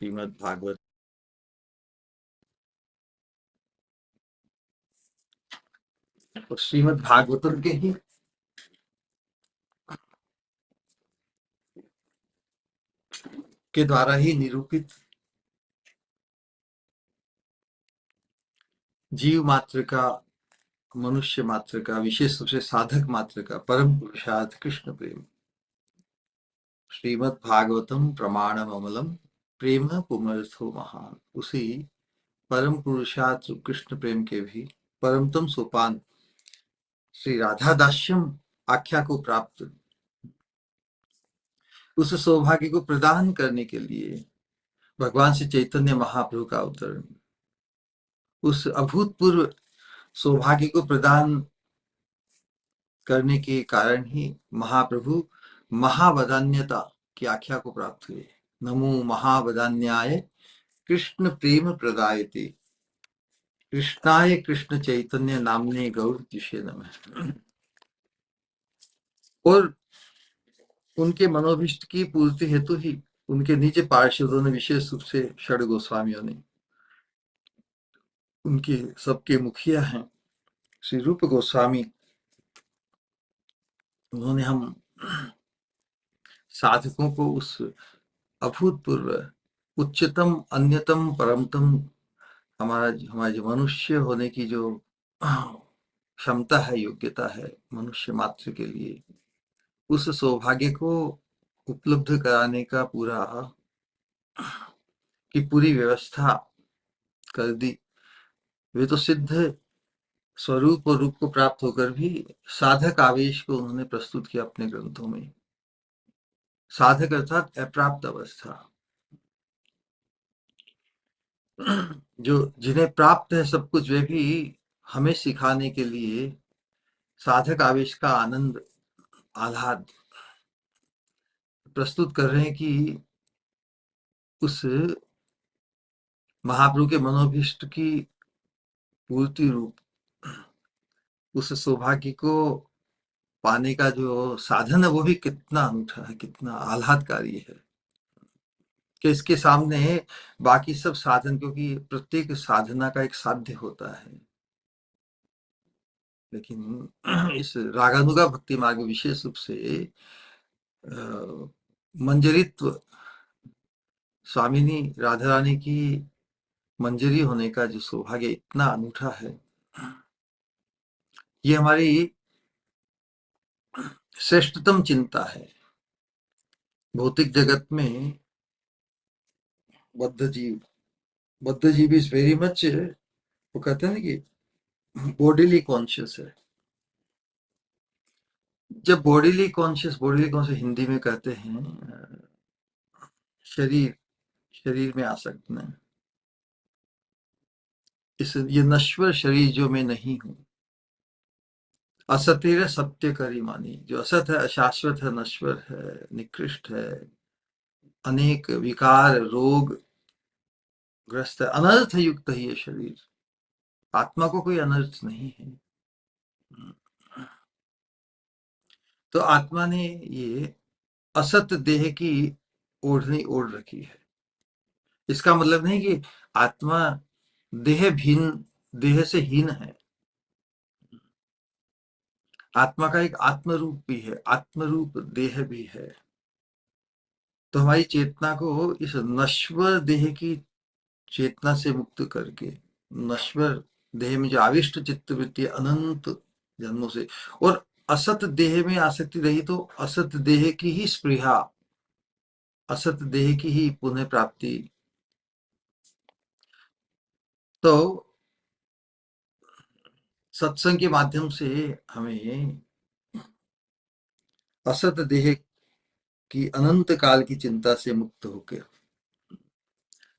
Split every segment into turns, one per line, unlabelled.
श्रीमद् भागवत और श्रीमद् भागवतम के द्वारा ही निरूपित जीव मात्र का, मनुष्य मात्र का, विशेष रूप से साधक मात्र का परम पुरुषार्थ कृष्ण प्रेम, श्रीमद् भागवतम प्रमाणम अमलम प्रेम पुमर्थो महान, उसी परम पुरुषार्थ कृष्ण प्रेम के भी परमतम सोपान श्री राधा दास्यम आख्या को प्राप्त, उस सौभाग्य को प्रदान करने के लिए भगवान श्री चैतन्य महाप्रभु का अवतरण, उस अभूतपूर्व सौभाग्य को प्रदान करने के कारण ही महाप्रभु महावदान्यता की आख्या को प्राप्त हुए। नमो महावदान्याय कृष्ण प्रेम प्रदायते कृष्णाय कृष्ण चैतन्य नामने गौरतिषे नमः। और उनके मनोभिष्ट की पूर्ति हेतु ही उनके निज पार्षदों ने, विशेष रूप से षड गोस्वामियों ने, उनके सबके मुखिया हैं श्री रूप गोस्वामी, उन्होंने हम साधकों को उस अभूतपूर्व उच्चतम अन्यतम परमतम हमारे जो मनुष्य होने की जो क्षमता है, योग्यता है मनुष्य मात्र के लिए, उस सौभाग्य को उपलब्ध कराने का पूरी व्यवस्था कर दी। वे तो सिद्ध स्वरूप और रूप को प्राप्त होकर भी साधक आवेश को उन्होंने प्रस्तुत किया अपने ग्रंथों में। साधक अर्थात अप्राप्त अवस्था, जो जिन्हें प्राप्त है सब कुछ, वे भी हमें सिखाने के लिए साधक आवेश का आनंद आह्लाद प्रस्तुत कर रहे हैं कि उस महाप्रभु के मनोभीष्ट की पूर्ति रूप उस सौभाग्य को पाने का जो साधन है वो भी कितना अनूठा है, कितना आह्लादकारी है कि इसके सामने बाकी सब साधन, क्योंकि प्रत्येक साधना का एक साध्य होता है, लेकिन इस रागानुगा भक्ति मार्ग विशेष रूप से मंजरित्व, स्वामिनी राधा रानी की मंजरी होने का जो सौभाग्य इतना अनूठा है, ये हमारी श्रेष्ठतम चिंता है। भौतिक जगत में बद्ध जीव इज वेरी मच, वो कहते हैं ना कि बॉडीली कॉन्शियस है। जब बॉडीली कॉन्शियस हिंदी में कहते हैं शरीर में आसक्त में, ये नश्वर शरीर जो मैं नहीं हूं, असतिर सत्य करी मानी, जो असत है, अशाश्वत है, नश्वर है, निकृष्ट है, अनेक विकार रोग ग्रस्त है, अनर्थ युक्त है ये शरीर। आत्मा को कोई अनर्थ नहीं है। तो आत्मा ने ये असत देह की ओढ़नी ओढ़ रखी है। इसका मतलब नहीं कि आत्मा देह से हीन है। आत्मा का एक आत्मरूप भी है, आत्मरूप देह भी है। तो हमारी चेतना को इस नश्वर देह की चेतना से मुक्त करके, नश्वर देह में जो आविष्ट चित्त वृत्ति अनंत जन्मों से, और असत देह में आसक्ति रही तो असत देह की ही स्पृहा, असत देह की ही पुनः प्राप्ति। तो सत्संग के माध्यम से हमें असत देह की अनंत काल की चिंता से मुक्त होकर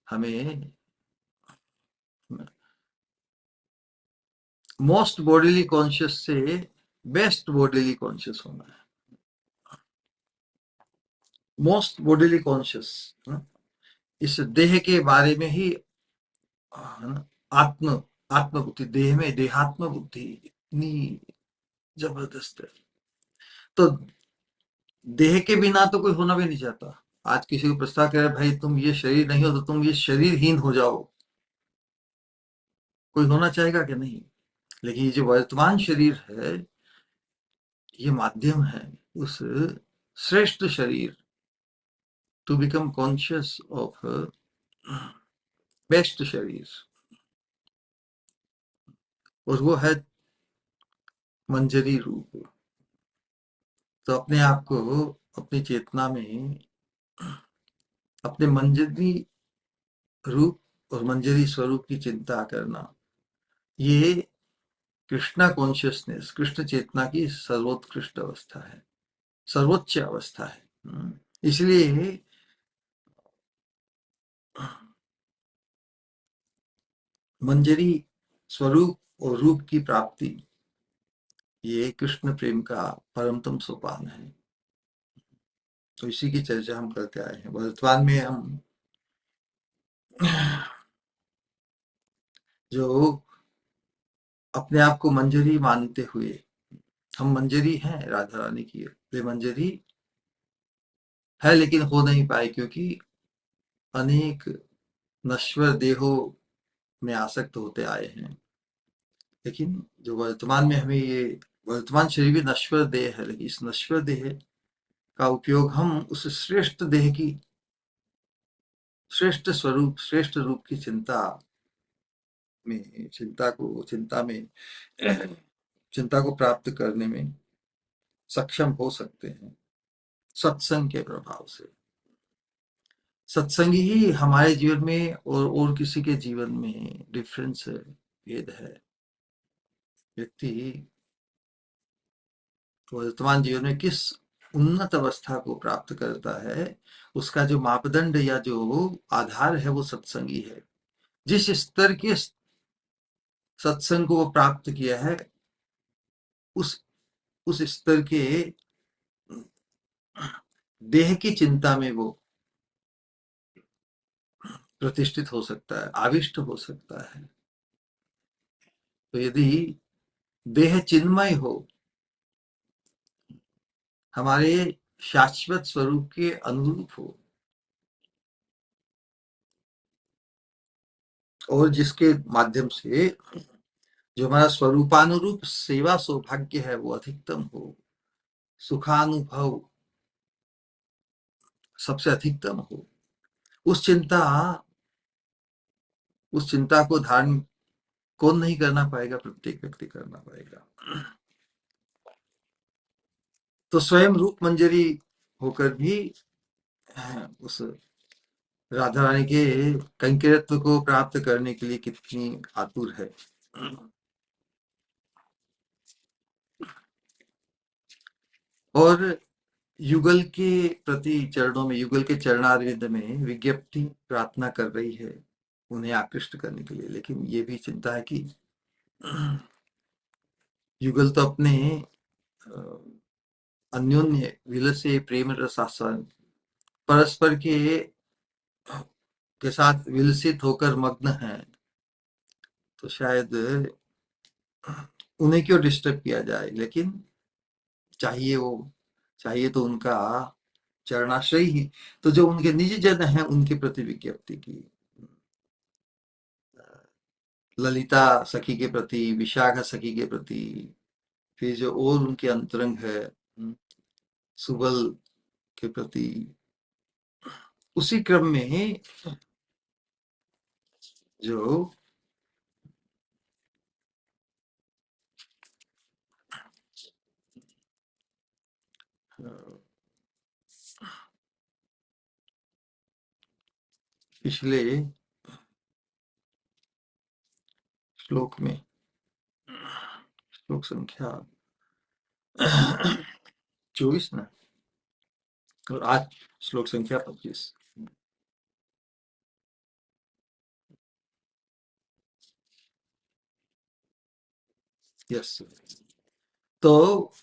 हमें मोस्ट बॉडीली कॉन्शियस से बेस्ट बॉडीली कॉन्शियस होना है। मोस्ट बॉडीली कॉन्शियस, इस देह के बारे में ही आत्म बुद्धि, देह में देहात्म बुद्धि इतनी जबरदस्त है। तो देह के बिना तो कोई होना भी नहीं चाहता। आज किसी को प्रस्ताव करे भाई तुम ये शरीर नहीं हो तो तुम ये शरीरहीन हो जाओ, कोई होना चाहेगा कि नहीं? लेकिन ये जो वर्तमान शरीर है, ये माध्यम है उस श्रेष्ठ शरीर, to become conscious of best शरीर, और वो है मंजरी रूप। तो अपने आप को, अपनी चेतना में अपने मंजरी रूप और मंजरी स्वरूप की चिंता करना, ये कृष्णा कॉन्शियसनेस, कृष्ण चेतना की सर्वोत्कृष्ट अवस्था है, सर्वोच्च अवस्था है। इसलिए मंजरी स्वरूप और रूप की प्राप्ति, ये कृष्ण प्रेम का परमतम सोपान है। तो इसी की चर्चा हम करते आए हैं। वर्तमान में हम जो अपने आप को मंजरी मानते हुए, हम मंजरी हैं राधा रानी की, वे मंजरी है लेकिन हो नहीं पाए क्योंकि अनेक नश्वर देहों में आसक्त होते आए हैं। लेकिन जो वर्तमान में हमें ये वर्तमान शरीर भी नश्वर देह है, लेकिन इस नश्वर देह का उपयोग हम उस श्रेष्ठ देह की, श्रेष्ठ स्वरूप, श्रेष्ठ रूप की में चिंता को प्राप्त करने में सक्षम हो सकते हैं, सत्संग के प्रभाव से। सत्संग ही हमारे जीवन में और किसी के जीवन में डिफरेंस है, भेद है। व्यक्ति वर्तमान जीवन में किस उन्नत अवस्था को प्राप्त करता है, उसका जो मापदंड या जो आधार है वो सत्संगी है। जिस स्तर के सत्संग को वो प्राप्त किया है, उस उस स्तर के देह की चिंता में वो प्रतिष्ठित हो सकता है, आविष्ट हो सकता है। तो यदि देह चिन्मय हो, हमारे शाश्वत स्वरूप के अनुरूप हो, और जिसके माध्यम से जो हमारा स्वरूपानुरूप सेवा सौभाग्य है वो अधिकतम हो, सुखानुभव सबसे अधिकतम हो, उस चिंता को धारण कौन नहीं करना पाएगा? प्रत्येक व्यक्ति करना पाएगा। तो स्वयं रूप मंजरी होकर भी उस राधा रानी के कंकिरत्व को प्राप्त करने के लिए कितनी आतुर है। और युगल के प्रति चरणों में, युगल के चरणारविंद में विज्ञप्ति प्रार्थना कर रही है उन्हें आकृष्ट करने के लिए। लेकिन ये भी चिंता है कि युगल तो अपने अन्योन्य विलसे प्रेम रसास्वाद, परस्पर के साथ विलसित होकर मग्न है। तो शायद उन्हें क्यों डिस्टर्ब किया जाए, लेकिन चाहिए वो, चाहिए तो उनका चरणाश्रय ही। तो जो उनके निजी जन है उनके प्रति विज्ञप्ति की, ललिता सखी के प्रति, विशाखा सखी के प्रति, फिर जो और उनके अंतरंग है सुबल के प्रति, उसी क्रम में जो पिछले श्लोक में, श्लोक संख्या 24 ना, और आज श्लोक संख्या 25। यस। तो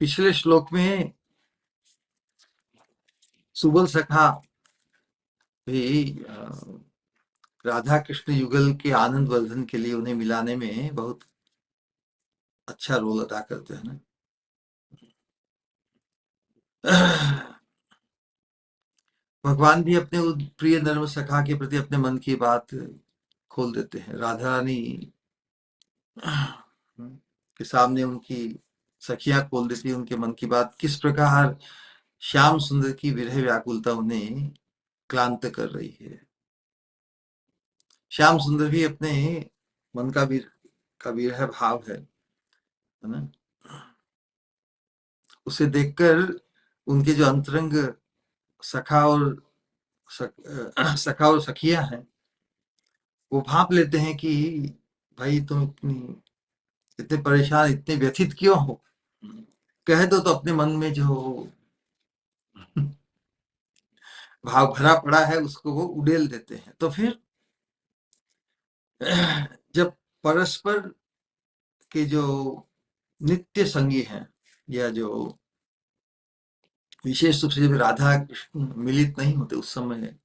पिछले श्लोक में सुबल सखा भी राधा कृष्ण युगल के आनंद वर्धन के लिए उन्हें मिलाने में बहुत अच्छा रोल अदा करते हैं ना। भगवान भी अपने उस प्रिय नर्म सखा के प्रति अपने मन की बात खोल देते हैं। राधा रानी के सामने उनकी सखियां खोल देती है उनके मन की बात, किस प्रकार श्याम सुंदर की विरह व्याकुलता उन्हें क्लांत कर रही है। श्याम सुंदर भी अपने मन का विरह भाव है ना, उसे देखकर उनके जो अंतरंग सखा और सखा और सखियां हैं, वो भाप लेते हैं कि भाई तुम इतने परेशान, इतने व्यथित क्यों हो, कह दो तो अपने मन में जो भाव भरा पड़ा है उसको वो उड़ेल देते हैं। तो फिर जब परस्पर के जो नित्य संगी हैं, या जो विशेष रूप से जब राधा कृष्ण मिलित नहीं होते उस समय,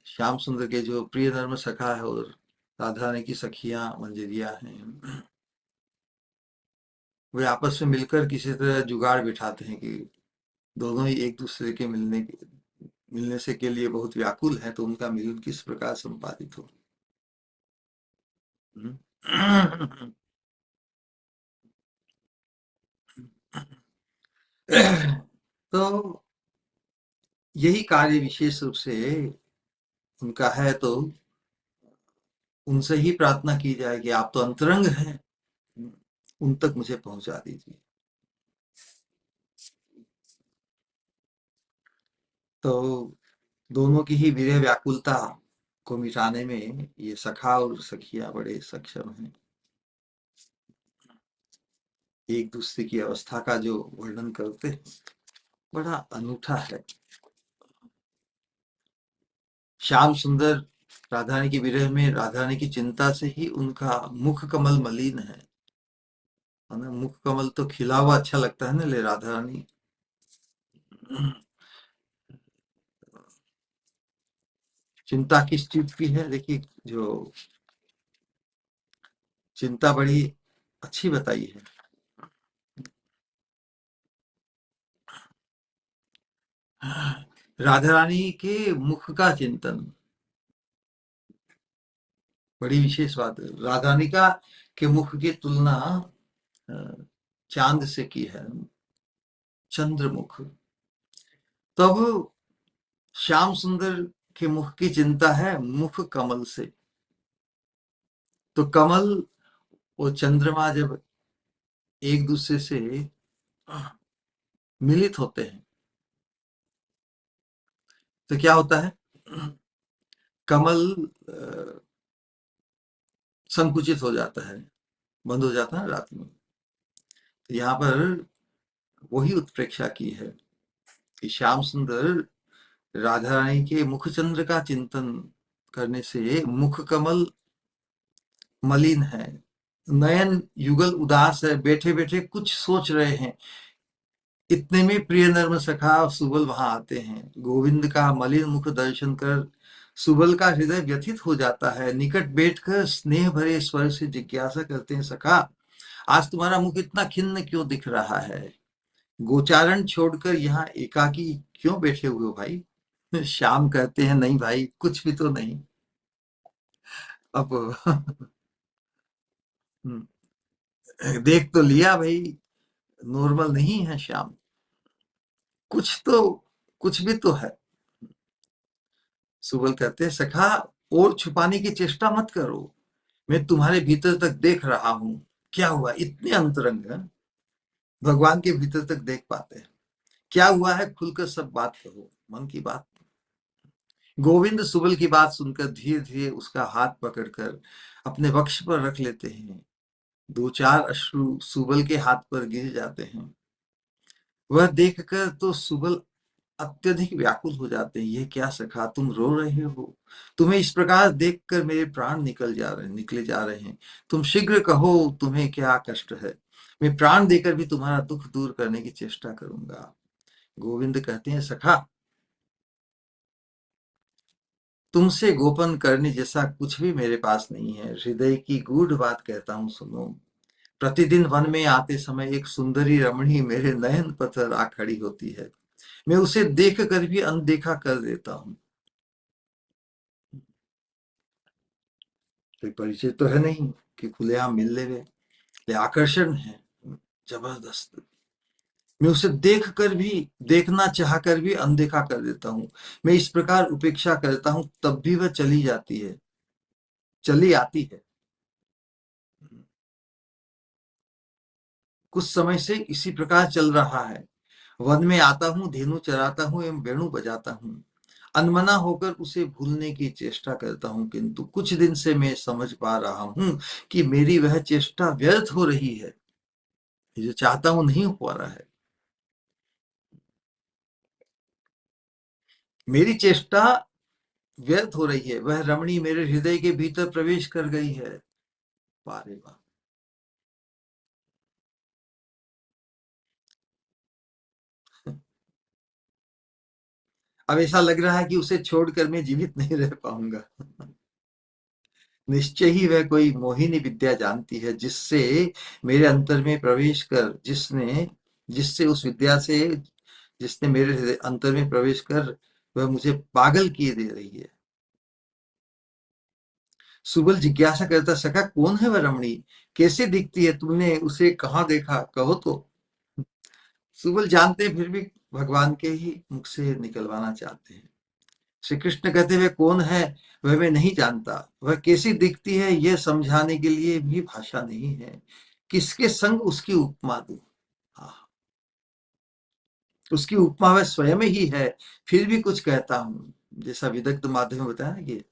श्याम सुंदर के जो प्रिय धर्म सखा है और राधा रानी की सखियां मंजरिया हैं, वे आपस में मिलकर किसी तरह जुगाड़ बिठाते हैं कि दोनों ही एक दूसरे के मिलने से के लिए बहुत व्याकुल है, तो उनका मिलन किस प्रकार संपादित हो। तो यही कार्य विशेष रूप से उनका है, तो उनसे ही प्रार्थना की जाए कि आप तो अंतरंग हैं, उन तक मुझे पहुंचा दीजिए। तो दोनों की ही विरह व्याकुलता को मिटाने में ये सखा और सखिया बड़े सक्षम हैं। एक दूसरे की अवस्था का जो वर्णन करते हैं, बड़ा अनूठा है। श्याम सुंदर राधा रानी की विरह में राधा रानी की चिंता से ही उनका मुख कमल मलिन है ना। मुख कमल तो खिला हुआ अच्छा लगता है ना, ले राधा रानी चिंता किस चीज की है, देखिए जो चिंता बड़ी अच्छी बताई है। राधा रानी के मुख का चिंतन बड़ी विशेष बात है। राधा रानी का के मुख की तुलना अ, चांद से की है, चंद्रमुख। तब श्याम सुंदर के मुख की चिंता है मुख कमल से। तो कमल और चंद्रमा जब एक दूसरे से मिलित होते हैं तो क्या होता है, कमल संकुचित हो जाता है, बंद हो जाता है रात में। तो यहाँ पर वही उत्प्रेक्षा की है कि श्याम सुंदर राधा रानी के मुखचंद्र का चिंतन करने से मुख कमल मलिन है, नयन युगल उदास है, बैठे बैठे कुछ सोच रहे हैं। इतने में प्रिय नर्म सखा सुबल वहां आते हैं। गोविंद का मलिन मुख दर्शन कर सुबल का हृदय व्यथित हो जाता है। निकट बैठकर स्नेह भरे स्वर से जिज्ञासा करते हैं, सखा आज तुम्हारा मुख इतना खिन्न क्यों दिख रहा है? गोचारण छोड़कर यहाँ एकाकी क्यों बैठे हुए हो भाई? श्याम कहते हैं, नहीं भाई कुछ भी तो नहीं। अब देख तो लिया भाई, नॉर्मल नहीं है श्याम, कुछ तो कुछ भी तो है। सुबल कहते हैं, सखा और छुपाने की चेष्टा मत करो, मैं तुम्हारे भीतर तक देख रहा हूं। क्या हुआ, इतने अंतरंग है, भगवान के भीतर तक देख पाते हैं। क्या हुआ है, खुलकर सब बात कहो, मन की बात। गोविंद सुबल की बात सुनकर धीरे धीरे उसका हाथ पकड़कर अपने वक्ष पर रख लेते हैं। दो चार अश्रु सुबल के हाथ पर गिर जाते हैं। वह देखकर तो सुबल अत्यधिक व्याकुल हो जाते हैं। ये क्या सखा, तुम रो रहे हो? तुम्हें इस प्रकार देखकर मेरे प्राण निकले जा रहे हैं। तुम शीघ्र कहो, तुम्हें क्या कष्ट है? मैं प्राण देकर भी तुम्हारा दुख दूर करने की चेष्टा करूंगा। गोविंद कहते हैं, सखा तुमसे गोपन करने जैसा कुछ भी मेरे पास नहीं है। हृदय की गूढ़ बात कहता हूं, सुनो। प्रतिदिन वन में आते समय एक सुंदरी रमणी मेरे नयन पथ आ खड़ी होती है, मैं उसे देख कर भी अनदेखा कर देता हूँ। कोई परिचय तो है नहीं कि खुलेआम मिल ले, ये आकर्षण है जबरदस्त। मैं उसे देख कर भी, देखना चाह कर भी अनदेखा कर देता हूँ। मैं इस प्रकार उपेक्षा करता हूँ, तब भी वह चली जाती है, चली आती है। कुछ समय से इसी प्रकार चल रहा है। वन में आता हूँ, धेनु चराता हूँ एवं वेणु बजाता हूँ। अनमना होकर उसे भूलने की चेष्टा करता हूँ, किंतु कुछ दिन से मैं समझ पा रहा हूँ कि मेरी वह चेष्टा व्यर्थ हो रही है। ये जो चाहता हूँ नहीं हो पा रहा है। मेरी चेष्टा व्यर्थ हो रही है। वह रमणी मेरे हृदय के भीतर प्रवेश कर गई है। वारे वाह! अब ऐसा लग रहा है कि उसे छोड़कर मैं जीवित नहीं रह पाऊंगा। निश्चय ही वह कोई मोहिनी विद्या जानती है, जिससे मेरे अंतर में प्रवेश कर जिसने जिससे उस विद्या से जिसने मेरे अंतर में प्रवेश कर वह मुझे पागल किए दे रही है। सुबल जिज्ञासा करता, सखा कौन है वह रमणी, कैसे दिखती है, तुमने उसे कहाँ देखा, कहो तो। सुबल जानते हैं, फिर भी भगवान के ही मुख से निकलवाना चाहते हैं। श्री कृष्ण कहते हुए कौन है वह मैं नहीं जानता, वह कैसी दिखती है यह समझाने के लिए भी भाषा नहीं है, किसके संग उसकी उपमा दूं। हाँ, उसकी उपमा वह स्वयं ही है, फिर भी कुछ कहता हूं। जैसा विदग्ध माध्यम में बताया ना कि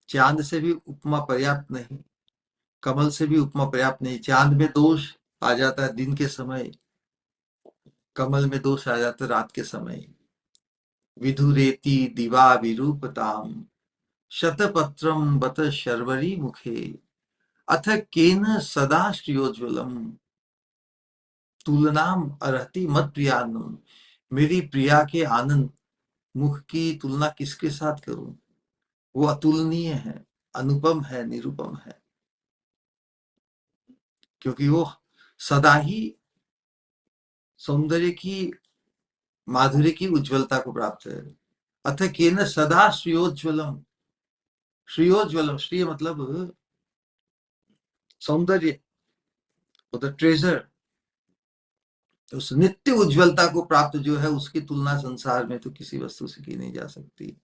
चांद से भी उपमा पर्याप्त नहीं, कमल से भी उपमा पर्याप्त नहीं। चांद में दोष आ जाता है दिन के समय, कमल में दोष आ जाता है रात के समय। विधुरेति दिवा विरूपताम शतपत्रम बत शर्वरी मुखे अथ केन सदा श्रियोज्वलम तुलनाम अर्हति मत प्रियानम। मेरी प्रिया के आनंद मुख की तुलना किसके साथ करूं? वो अतुलनीय है, अनुपम है, निरुपम है, क्योंकि वो सदा ही सौंदर्य की, माधुर्य की उज्ज्वलता को प्राप्त है। अथ केन सदा श्रियोज्वलम, श्रियोज्वलम, श्रिय मतलब सौंदर्य, द ट्रेजर, उस नित्य उज्ज्वलता को प्राप्त जो है, उसकी तुलना संसार में तो किसी वस्तु से की नहीं जा सकती।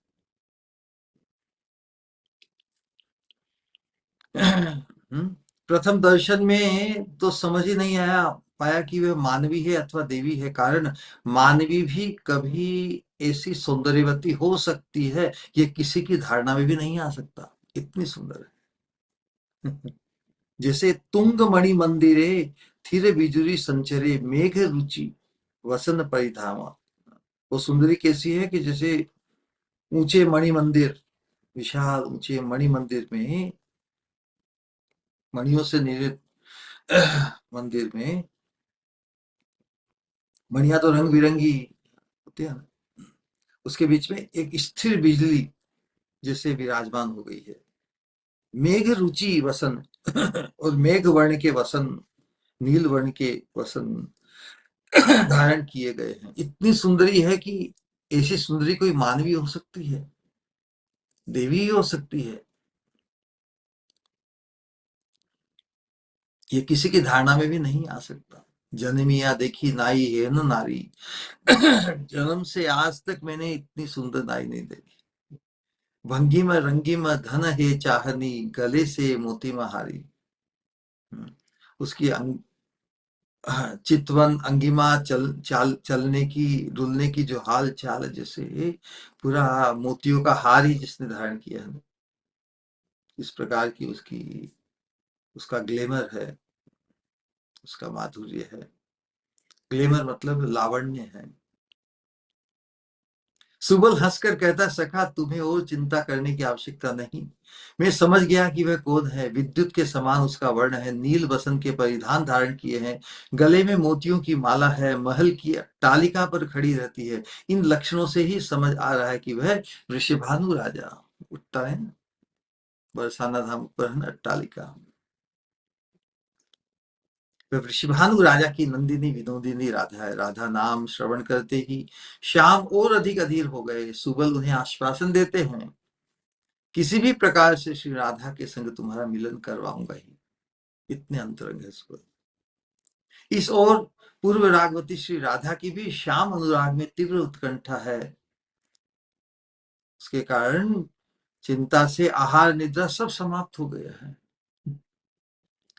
प्रथम दर्शन में तो समझ ही नहीं आया पाया कि वह मानवी है अथवा देवी है, कारण मानवी भी कभी ऐसी सौंदर्यवती हो सकती है, ये किसी की धारणा में भी नहीं आ सकता, इतनी सुंदर है। जैसे तुंग मणि मंदिरे थिर बिजुरी संचरे मेघ रुचि वसन परिधामा। वो सुंदरी कैसी है कि जैसे ऊंचे मणि मंदिर, विशाल ऊंचे मणि मंदिर में, मणियों से निर्मित मंदिर में, मणियां तो रंग बिरंगी होती है ना, उसके बीच में एक स्थिर बिजली जैसे विराजमान हो गई है। मेघ रुचि वसन और मेघ वर्ण के वसन, नील वर्ण के वसन धारण किए गए हैं। इतनी सुंदरी है कि ऐसी सुंदरी कोई मानवी हो सकती है, देवी ही हो सकती है, ये किसी की धारणा में भी नहीं आ सकता। जन्मिया देखी नाई है न नारी, जन्म से आज तक मैंने इतनी सुंदर नाई नहीं देखी। भंगी में रंगी में धन है चाहनी, गले से मोती महारी। उसकी चितवन अंगिमा, चल चाल चलने की, डुलने की जो हाल चाल है, जैसे पूरा मोतियों का हार ही जिसने धारण किया है, इस प्रकार की उसकी, उसका ग्लेमर है, उसका माधुर्य है। ग्लेमर मतलब लावण्य है। सुबल हंसकर कहता, सखा तुम्हें और चिंता करने की आवश्यकता नहीं, मैं समझ गया कि वह कौन है। विद्युत के समान उसका वर्ण है, नील बसन के परिधान धारण किए हैं, गले में मोतियों की माला है, महल की अट्टालिका पर खड़ी रहती है। इन लक्षणों से ही समझ आ रहा है कि वह ऋषभानु राजा उठता है ना, बरसाना धाम पर है ना अट्टालिका। वह वृषभानु राजा की नंदिनी विनोदिनी राधा है। राधा नाम श्रवण करते ही श्याम और अधिक अधीर हो गए। सुबल उन्हें आश्वासन देते हैं, किसी भी प्रकार से श्री राधा के संग तुम्हारा मिलन करवाऊंगा ही। इतने अंतरंग है सुबल। इस ओर पूर्व रागवती श्री राधा की भी श्याम अनुराग में तीव्र उत्कंठा है। उसके कारण चिंता से आहार निद्रा सब समाप्त हो गया है।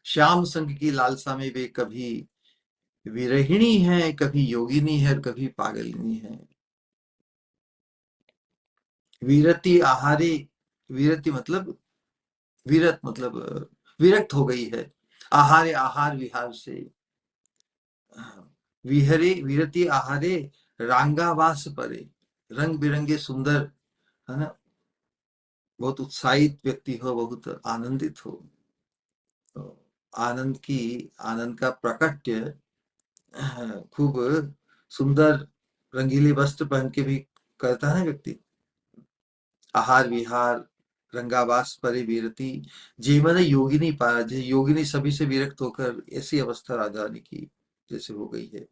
श्याम संग की लालसा में वे कभी विरहिणी है, कभी योगिनी है, कभी पागलिनी है। विरति आहारे, विरति मतलब विरत मतलब विरक्त हो गई है। आहारे आहार विहार से, विहरे विरति आहारे रांगावास परे। रंग बिरंगे सुंदर, है ना, बहुत उत्साहित व्यक्ति हो, बहुत आनंदित हो, तो आनंद का प्रकट्य खूब सुंदर रंगीले वस्त्र पहन के भी करता है व्यक्ति। आहार विहार रंगावास परे विरति, जीवन योगिनी पारा, जैसे योगिनी सभी से विरक्त होकर ऐसी अवस्था राधा रानी की जैसे हो गई है।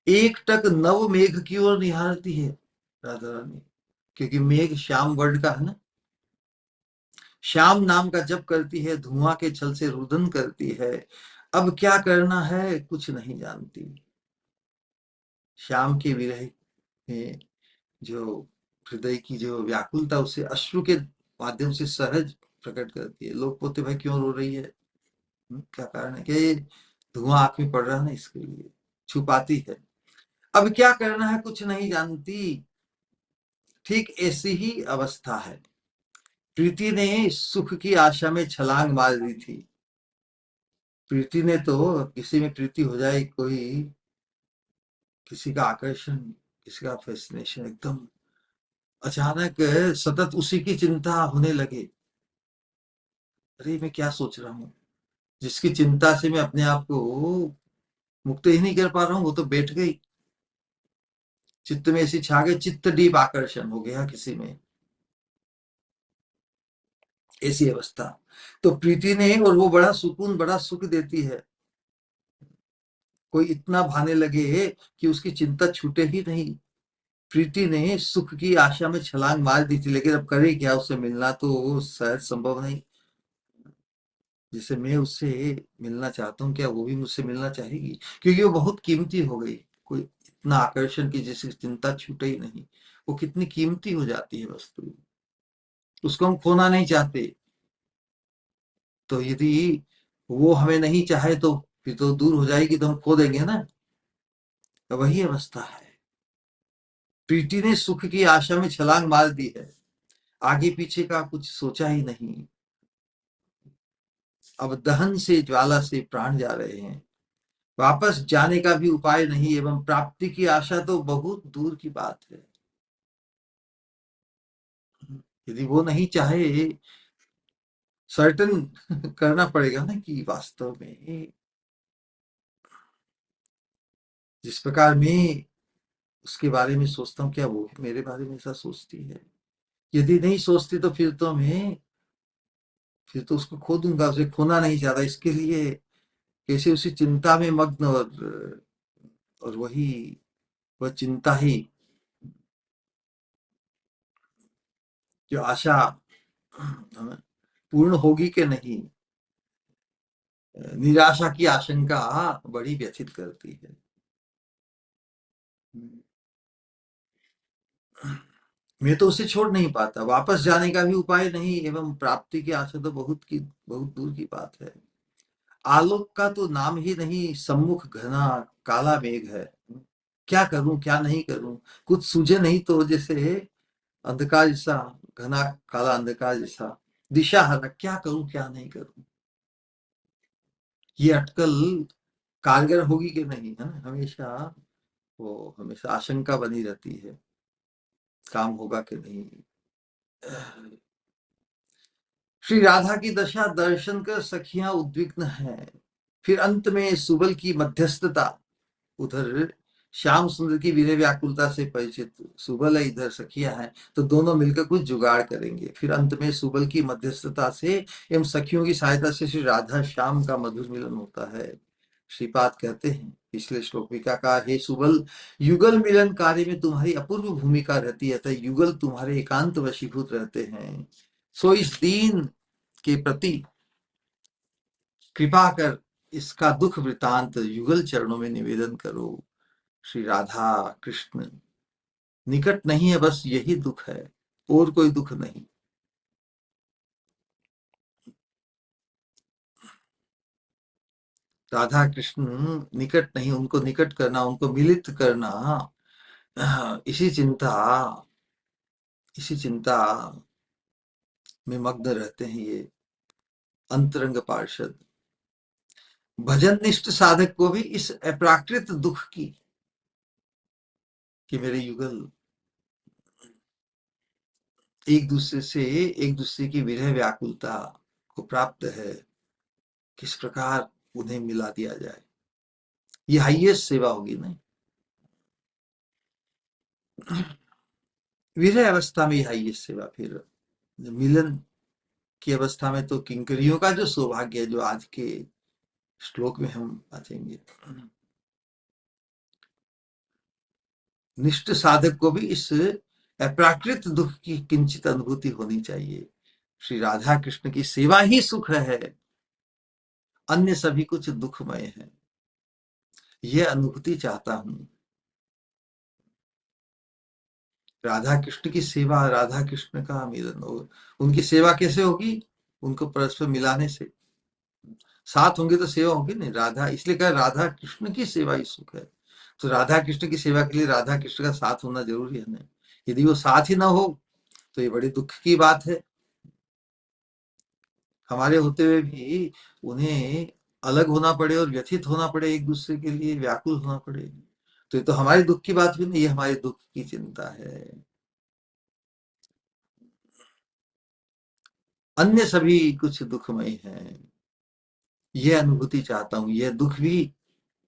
एक टक नव मेघ की ओर निहारती है राधा रानी, क्योंकि मेघ श्याम वर्ण का है ना। श्याम नाम का जप करती है, धुआं के छल से रुदन करती है। अब क्या करना है कुछ नहीं जानती। श्याम के विरह में जो हृदय की जो व्याकुलता उसे अश्रु के माध्यम से सहज प्रकट करती है। लोग पूछते भाई क्यों रो रही है, क्या कारण है, कि धुआं आंख में पड़ रहा है ना, इसके लिए छुपाती है। अब क्या करना है कुछ नहीं जानती। ठीक ऐसी ही अवस्था है। प्रीति ने सुख की आशा में छलांग मार दी थी। प्रीति ने तो, किसी में प्रीति हो जाए, कोई किसी का आकर्षण, किसी का फैसिनेशन, एकदम अचानक सतत उसी की चिंता होने लगे। अरे मैं क्या सोच रहा हूँ, जिसकी चिंता से मैं अपने आप को मुक्त ही नहीं कर पा रहा हूँ, वो तो बैठ गई, चित्त में ऐसी छा गई, चित्त डीप आकर्षण हो गया किसी में, ऐसी अवस्था। तो प्रीति ने, और वो बड़ा सुकून बड़ा सुख देती है, कोई इतना भाने लगे कि उसकी चिंता छूटे ही नहीं। प्रीति ने सुख की आशा में छलांग मार दी थी, लेकिन अब करे क्या, उससे मिलना तो शायद संभव नहीं। जिसे मैं उससे मिलना चाहता हूँ, क्या वो भी मुझसे मिलना चाहेगी, क्योंकि वो बहुत कीमती हो गई। कोई इतना आकर्षण की जिसकी चिंता छूटे ही नहीं, वो कितनी कीमती हो जाती है वस्तु, उसको हम खोना नहीं चाहते। तो यदि वो हमें नहीं चाहे तो फिर तो दूर हो जाएगी, तो हम खो देंगे ना। तो वही अवस्था है। प्रीति ने सुख की आशा में छलांग मार दी है, आगे पीछे का कुछ सोचा ही नहीं। अब दहन से ज्वाला से प्राण जा रहे हैं, वापस जाने का भी उपाय नहीं, एवं प्राप्ति की आशा तो बहुत दूर की बात है। यदि वो नहीं चाहे, सर्टन करना पड़ेगा ना कि वास्तव में जिस प्रकार मैं उसके बारे में सोचता हूँ, क्या वो भी मेरे बारे में ऐसा सोचती है। यदि नहीं सोचती तो फिर तो उसको खो दूंगा, उसे खोना नहीं चाहता। इसके लिए कैसे उसी चिंता में मग्न, और वही वह चिंता ही, जो आशा पूर्ण होगी कि नहीं, निराशा की आशंका बड़ी व्यथित करती है। मैं तो उसे छोड़ नहीं पाता, वापस जाने का भी उपाय नहीं, एवं प्राप्ति की आशा तो बहुत दूर की बात है। आलोक का तो नाम ही नहीं, सम्मुख घना काला मेघ है। क्या करूं क्या नहीं करूं, कुछ सूझे नहीं, तो जैसे अंधकार जैसा, घना काला अंधकार जैसा, दिशा हरा, क्या करूं क्या नहीं करूं। ये अटकल कारगर होगी कि नहीं, है ना, हमेशा वो हमेशा आशंका बनी रहती है, काम होगा कि नहीं। श्री राधा की दशा दर्शन कर सखियां उद्विग्न हैं। फिर अंत में सुबल की मध्यस्थता, उधर श्याम सुंदर की विनय व्याकुलता से परिचित सुबल है, इधर सखियां हैं, तो दोनों मिलकर कुछ जुगाड़ करेंगे। फिर अंत में सुबल की मध्यस्थता से एवं सखियों की सहायता से श्री राधा श्याम का मधुर मिलन होता है। श्रीपाद कहते हैं पिछले श्लोक में क्या कहा, हे सुबल, युगल मिलन कार्य में तुम्हारी अपूर्व भूमिका रहती है, अतः युगल तुम्हारे एकांत वशीभूत रहते हैं। सो इस दीन के प्रति कृपा कर इसका दुख वृतांत युगल चरणों में निवेदन करो। श्री राधा कृष्ण निकट नहीं है, बस यही दुख है, और कोई दुख नहीं। राधा कृष्ण निकट नहीं, उनको निकट करना, उनको मिलित करना, इसी चिंता, इसी चिंता में मग्न रहते हैं ये अंतरंग पार्षद। भजन निष्ठ साधक को भी इस अप्राकृत दुख की, कि मेरे युगल एक दूसरे की विरह व्याकुलता को प्राप्त है, किस प्रकार उन्हें मिला दिया जाए, ये हाईएस्ट सेवा होगी ना। विरह अवस्था में हाईएस्ट सेवा, फिर मिलन की अवस्था में तो किंकरियों का जो सौभाग्य है, जो आज के श्लोक में हम बातेंगे। निष्ठ साधक को भी इस अप्राकृत दुख की किंचित अनुभूति होनी चाहिए। श्री राधा कृष्ण की सेवा ही सुख है, अन्य सभी कुछ दुखमय है, यह अनुभूति चाहता हूं। राधा कृष्ण की सेवा, राधा कृष्ण का मिलन हो, उनकी सेवा कैसे होगी, उनको परस्पर मिलाने से। साथ होंगे तो सेवा होगी नहीं, राधा, इसलिए कहा राधा कृष्ण की सेवा ही सुख है। तो राधा कृष्ण की सेवा के लिए राधा कृष्ण का साथ होना जरूरी है ना। यदि वो साथ ही ना हो तो ये बड़ी दुख की बात है। हमारे होते हुए भी उन्हें अलग होना पड़े और व्यथित होना पड़े, एक दूसरे के लिए व्याकुल होना पड़े, तो ये तो हमारे दुख की बात भी नहीं, ये हमारे दुख की चिंता है। अन्य सभी कुछ दुखमय है, यह अनुभूति चाहता हूं। यह दुख भी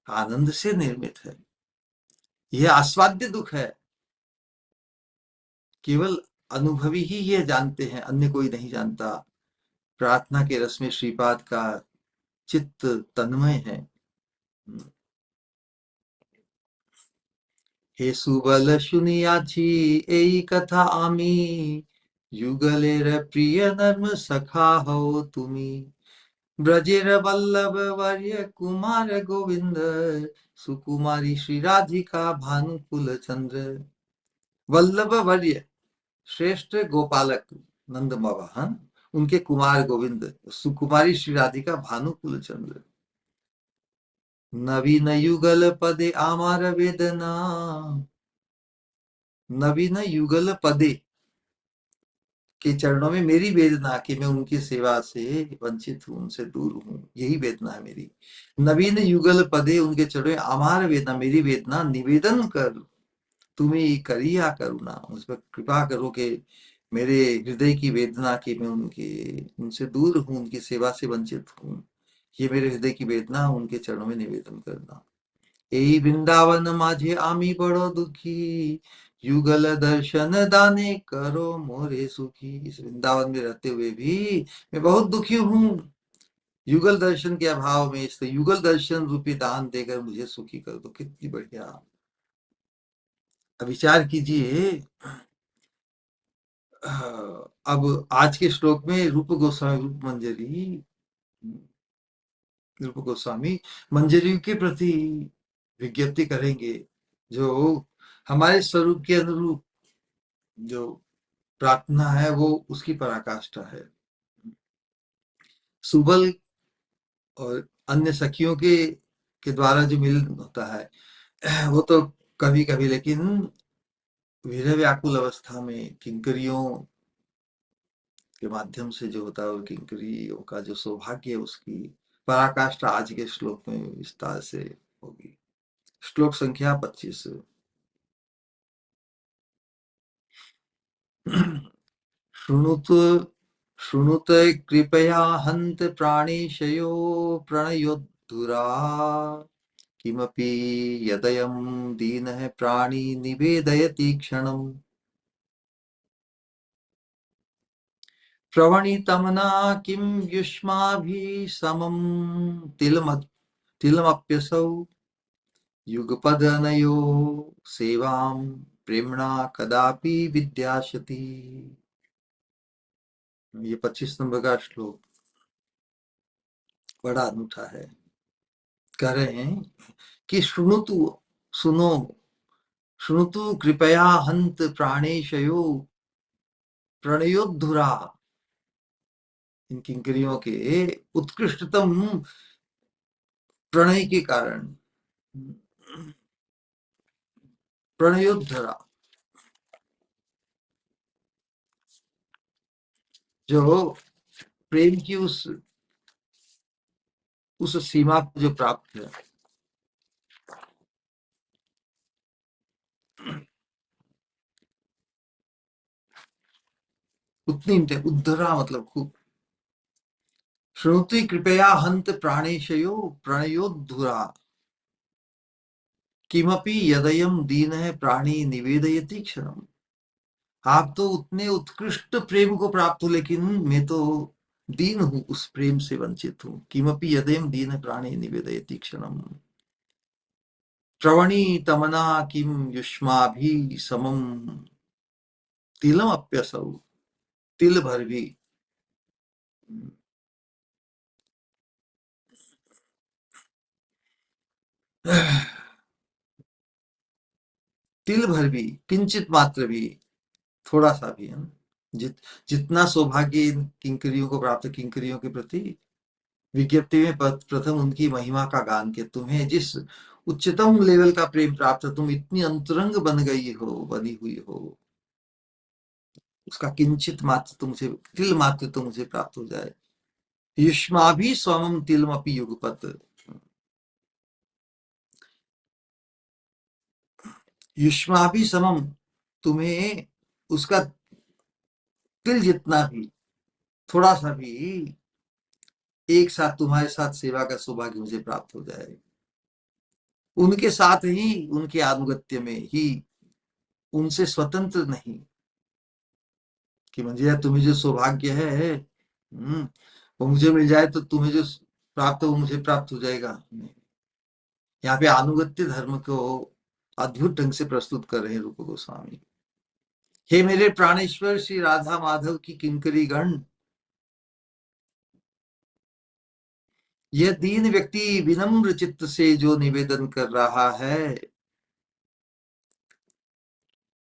आनंद से निर्मित है, यह आस्वाद्य दुख है, केवल अनुभवी ही यह जानते हैं, अन्य कोई नहीं जानता। प्रार्थना के रस में श्रीपाद का चित्त तन्मय है। हे सुबल শুনিয়াছি এই কথা আমি, যুগলের প্রিয় নর্ম সখা হও তুমি। ব্রজের বল্লভ वर्य कुमार गोविंद, सुकुमारी श्री राधिका भानुकुल चंद्र। वल्लभ वर्य श्रेष्ठ गोपालक नंद बाबा, हाँ, उनके कुमार गोविंद, सुकुमारी श्री राधिका भानुकुल चंद्र। नवीन युगल पदे आमार वेदना, नवीन युगल पदे के चरणों में मेरी वेदना, कि मैं उनकी सेवा से वंचित हूं, उनसे दूर हूं, यही वेदना है मेरी। नवीन युगल पदे, उनके चरणों में आमार वेदना, मेरी वेदना निवेदन कर, तुम्हें करिया करुणा, मुझ पर कृपा करो कि मेरे हृदय की वेदना, कि मैं उनके, उनसे दूर हूं, उनकी सेवा से वंचित हूं, ये मेरे हृदय की वेदना, उनके चरणों में निवेदन करना। এই বৃন্দাবন মাঝে আমি বড় दुखी, युगल दर्शन दाने करो मोरे सुखी। इस वृंदावन में रहते हुए भी मैं बहुत दुखी हूँ, युगल दर्शन के अभाव में, इस युगल दर्शन रूपी दान देकर मुझे सुखी कर दो। कितनी बढ़िया। अब विचार कीजिए, अब आज के श्लोक में रूप गोस्वामी, रूप गोस्वामी मंजरी के प्रति विज्ञप्ति करेंगे, जो हमारे स्वरूप के अनुरूप जो प्रार्थना है, वो उसकी पराकाष्ठा है। सुबल और अन्य सखियों के द्वारा जो मिलन होता है, वो तो कभी कभी, लेकिन विरह व्याकुल अवस्था में किंकरियों के माध्यम से जो होता है, और किंकरियों का जो सौभाग्य है, उसकी पराकाष्ठा आज के श्लोक में विस्तार से होगी। श्लोक संख्या 25। शृणुतु शृणुत कृपया हन्त प्राणेशयो प्रणयोद्धुरा, किमपि यदयं दीनः प्राणी निवेदयति क्षणम्। प्रवणितमना किं युष्माभिः समं, तिलमत् तिलमप्यसौ युगपदनयो सेवां प्रेम्णा कदापि विद्यास्यति। ये 25 नंबर का श्लोक बड़ा अनूठा है। कह रहे हैं कि शुणुतु, सुनो, शुणुतु कृपया हंत प्राणेशयो प्रणयोद्धुरा, इन किंकरियों के उत्कृष्टतम प्रणय के कारण, प्रणयोद्धरा, जो प्रेम की उस सीमा को जो प्राप्त है, उतनी उद्धरा मतलब खूब। श्रुति कृपया हंत प्राणेशयो प्रणयोद्धुरा किमपि यदयम दीन है प्राणी निवेदयति क्षणम। आप तो उतने उत्कृष्ट प्रेम को प्राप्त हो, लेकिन मैं तो दीन हूं, उस प्रेम से वंचित हूं। किमपि यदयम दीन प्राणी निवेदयति क्षणम श्रवणी तमना किम युष्माभि समम तिलम अप्यसौ, तिल भर भी, तिल भर भी, किंचित मात्र भी, थोड़ा सा भी है ना? जितना सौभाग्य इन किंकरियों को प्राप्त, किंकरियों के प्रति विज्ञप्ति में प्रथम उनकी महिमा का गान के, तुम्हें जिस उच्चतम लेवल का प्रेम प्राप्त है, तुम इतनी अंतरंग बन गई हो, बनी हुई हो, उसका किंचित मात्र तुमसे, तिल मात्र तुमसे प्राप्त हो जाए। युष्मा भी स्वमं तिलमपि युगपत, युष्मा भी समम, तुम्हें उसका तिल जितना भी, थोड़ा सा भी एक साथ तुम्हारे साथ सेवा का सौभाग्य मुझे प्राप्त हो जाए, उनके साथ ही, उनके आनुगत्य में ही, उनसे स्वतंत्र नहीं, कि मुझे या तुम्हें जो सौभाग्य है, वो मुझे मिल जाए तो तुम्हें जो प्राप्त है वो मुझे प्राप्त हो जाएगा। यहाँ पे अनुगत्य धर्म को अद्भुत ढंग से प्रस्तुत कर रहे हैं रूप गोस्वामी। हे मेरे प्राणेश्वर श्री राधा माधव की किंकरी गण, यह दीन व्यक्ति विनम्र चित्त से जो निवेदन कर रहा है,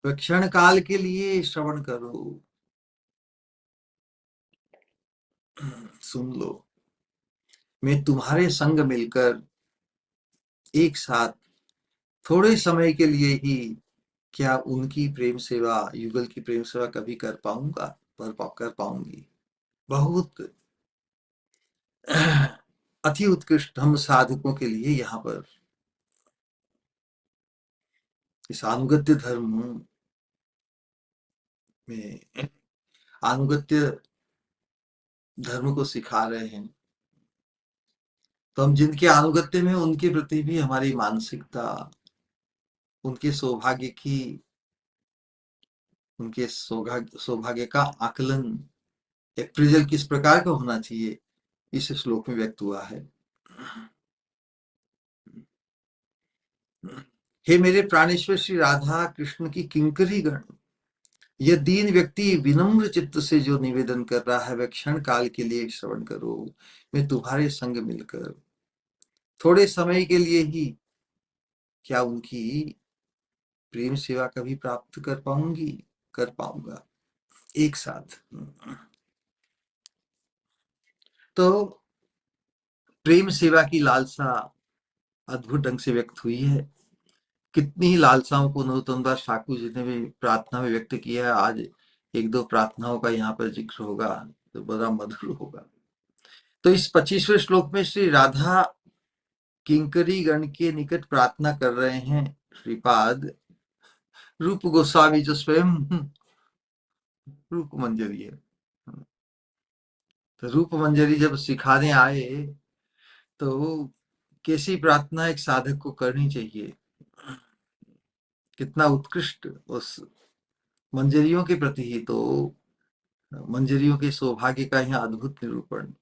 वह क्षण काल के लिए श्रवण करो, सुन लो। मैं तुम्हारे संग मिलकर एक साथ थोड़े समय के लिए ही क्या उनकी प्रेम सेवा, युगल की प्रेम सेवा कभी कर पाऊंगा, कर पाऊंगी। बहुत अति उत्कृष्ट हम साधकों के लिए यहाँ पर इस अनुगत्य धर्म में, अनुगत्य धर्म को सिखा रहे हैं। तो हम जिनके अनुगत्य में, उनके प्रति भी हमारी मानसिकता, उनके सौभाग्य की, उनके सौभाग्य का आकलन, अप्रेजल किस प्रकार का होना चाहिए, इस श्लोक में व्यक्त हुआ है। हे मेरे प्राणेश्वर श्री राधा कृष्ण की किंकरी गण, यह दीन व्यक्ति विनम्र चित्त से जो निवेदन कर रहा है, वह क्षण काल के लिए श्रवण करो। मैं तुम्हारे संग मिलकर थोड़े समय के लिए ही क्या उनकी प्रेम सेवा कभी प्राप्त कर पाऊंगी, कर पाऊंगा एक साथ। तो प्रेम सेवा की लालसा अद्भुत ढंग से व्यक्त हुई है। कितनी ही लालसाओं को नरोत्तम दास ठाकुर जी ने भी प्रार्थना में व्यक्त किया है। आज एक दो प्रार्थनाओं का यहाँ पर जिक्र होगा तो बड़ा मधुर होगा। तो इस 25वें श्लोक में श्री राधा किंकरी गण के निकट प्रार्थना कर रहे हैं श्रीपाद रूप गोस्वामी, जो स्वयं रूप मंजरी है। तो रूप मंजरी जब सिखाने आए तो कैसी प्रार्थना एक साधक को करनी चाहिए, कितना उत्कृष्ट उस मंजरियों के प्रति ही, तो मंजरियों के सौभाग्य का यहाँ अद्भुत निरूपण।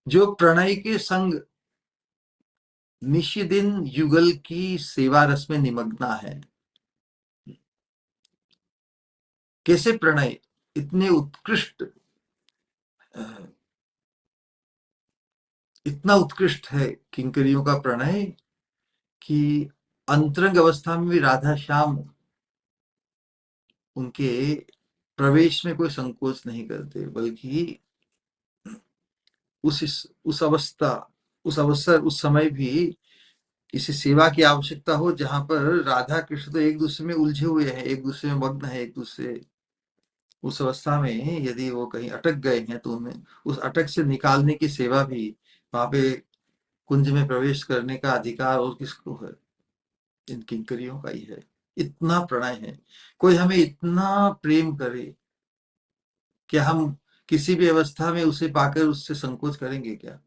जो प्रणय के संग निशिदिन युगल की सेवा रस में निमग्ना है। कैसे प्रणय इतने उत्कृष्ट, इतना उत्कृष्ट है किंकरियों का प्रणय कि अंतरंग अवस्था में भी राधा श्याम उनके प्रवेश में कोई संकोच नहीं करते, बल्कि उस अवस्था, उस अवसर, उस समय भी किसी सेवा की आवश्यकता हो जहां पर राधा कृष्ण तो एक दूसरे में उलझे हुए हैं, एक दूसरे में मग्न है, एक दूसरे, उस अवस्था में यदि वो कहीं अटक गए हैं तो उन्हें उस अटक से निकालने की सेवा भी वहां पे कुंज में प्रवेश करने का अधिकार और किसको है? इन किंकरियों का ही है। इतना प्रणय है। कोई हमें इतना प्रेम करे कि हम किसी भी अवस्था में उसे पाकर उससे संकोच करेंगे क्या?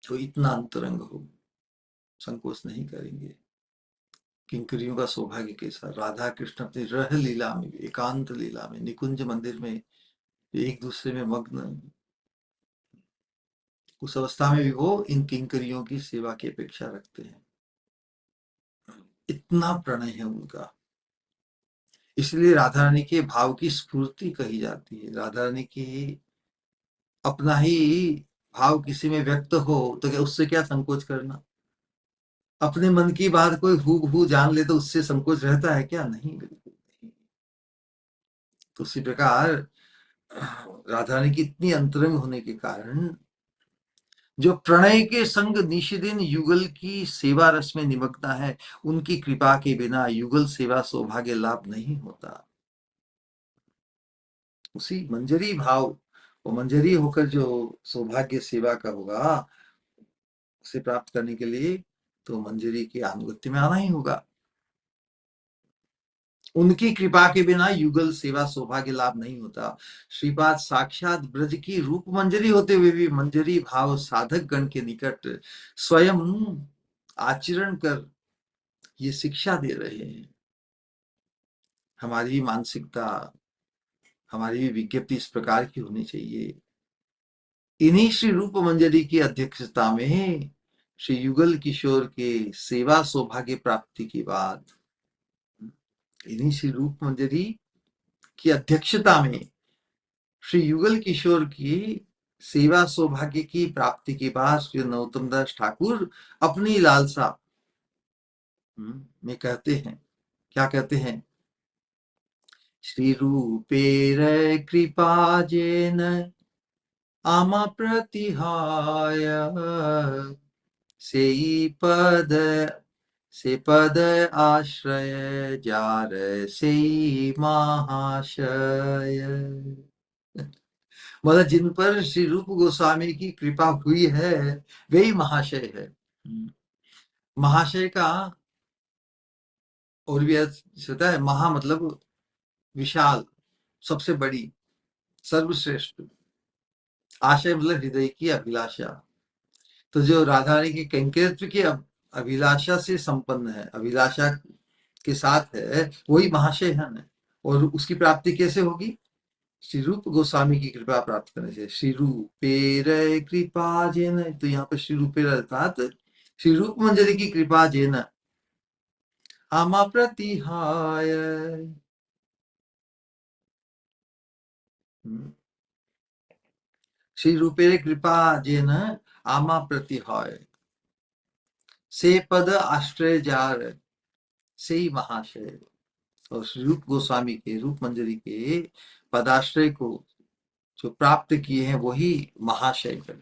जो इतना अंतरंग हो, संकोच नहीं करेंगे। किंकरियों का सौभाग्य कैसा! राधा कृष्ण अपनी रह लीला में भी, एकांत लीला में, निकुंज मंदिर में एक दूसरे में मग्न, उस अवस्था में भी वो इन किंकरियों की सेवा की अपेक्षा रखते हैं। इतना प्रणय है उनका। इसलिए राधा रानी के भाव की स्फूर्ति कही जाती है। राधा रानी की अपना ही भाव किसी में व्यक्त हो तो क्या उससे क्या संकोच करना? अपने मन की बात कोई हूबहू जान ले तो उससे संकोच रहता है क्या? नहीं, बिल्कुल नहीं। तो उसी प्रकार राधा रानी की इतनी अंतरंग होने के कारण जो प्रणय के संग निशिदिन युगल की सेवा रस में निमग्ना है, उनकी कृपा के बिना युगल सेवा सौभाग्य लाभ नहीं होता। उसी मंजरी भाव, वो मंजरी होकर जो सौभाग्य सेवा का होगा, उसे प्राप्त करने के लिए तो मंजरी की अनुगत्य में आना ही होगा। उनकी कृपा के बिना युगल सेवा सौभाग्य लाभ नहीं होता। श्रीपाद साक्षात ब्रज की रूप मंजरी होते हुए भी मंजरी भाव साधक गण के निकट स्वयं आचरण कर ये शिक्षा दे रहे हैं। हमारी मानसिकता, हमारी विज्ञप्ति इस प्रकार की होनी चाहिए। इन्हीं श्री रूप मंजरी की अध्यक्षता में श्री युगल किशोर के सेवा सौभाग्य प्राप्ति की बात, इन्हीं श्री रूप मंजरी की अध्यक्षता में श्री युगल किशोर की सेवा सौभाग्य की प्राप्ति के बाद श्री नरोत्तम दास ठाकुर अपनी लालसा में कहते हैं, क्या कहते हैं? श्री रूपेर कृपा जेन आमा प्रतिहाय सेई पद, से पद आश्रय जार सेई महाशय। मतलब जिन पर श्री रूप गोस्वामी की कृपा हुई है वही महाशय है। महाशय का और भी अर्थ होता है। महा मतलब विशाल, सबसे बड़ी, सर्वश्रेष्ठ। आशय मतलब हृदय की अभिलाषा। तो जो राधा रानी की कैंकर्य की अभिलाषा से संपन्न है, अभिलाषा के साथ है, वही महाशय है ना। और उसकी प्राप्ति कैसे होगी? श्री रूप गोस्वामी की कृपा प्राप्त करने से। श्री रूपेर कृपा जेन, तो यहाँ पे श्री रूपेर अर्थात श्री रूप मंजरी की कृपा जेन आमा प्रतिहाय। श्री रूपेर कृपा जेन आमा प्रतिहाय से पद आश्रय जार से ही महाशय। और श्री रूप गोस्वामी के, रूप मंजरी के पदाश्रय को जो प्राप्त किए हैं वही महाशय है।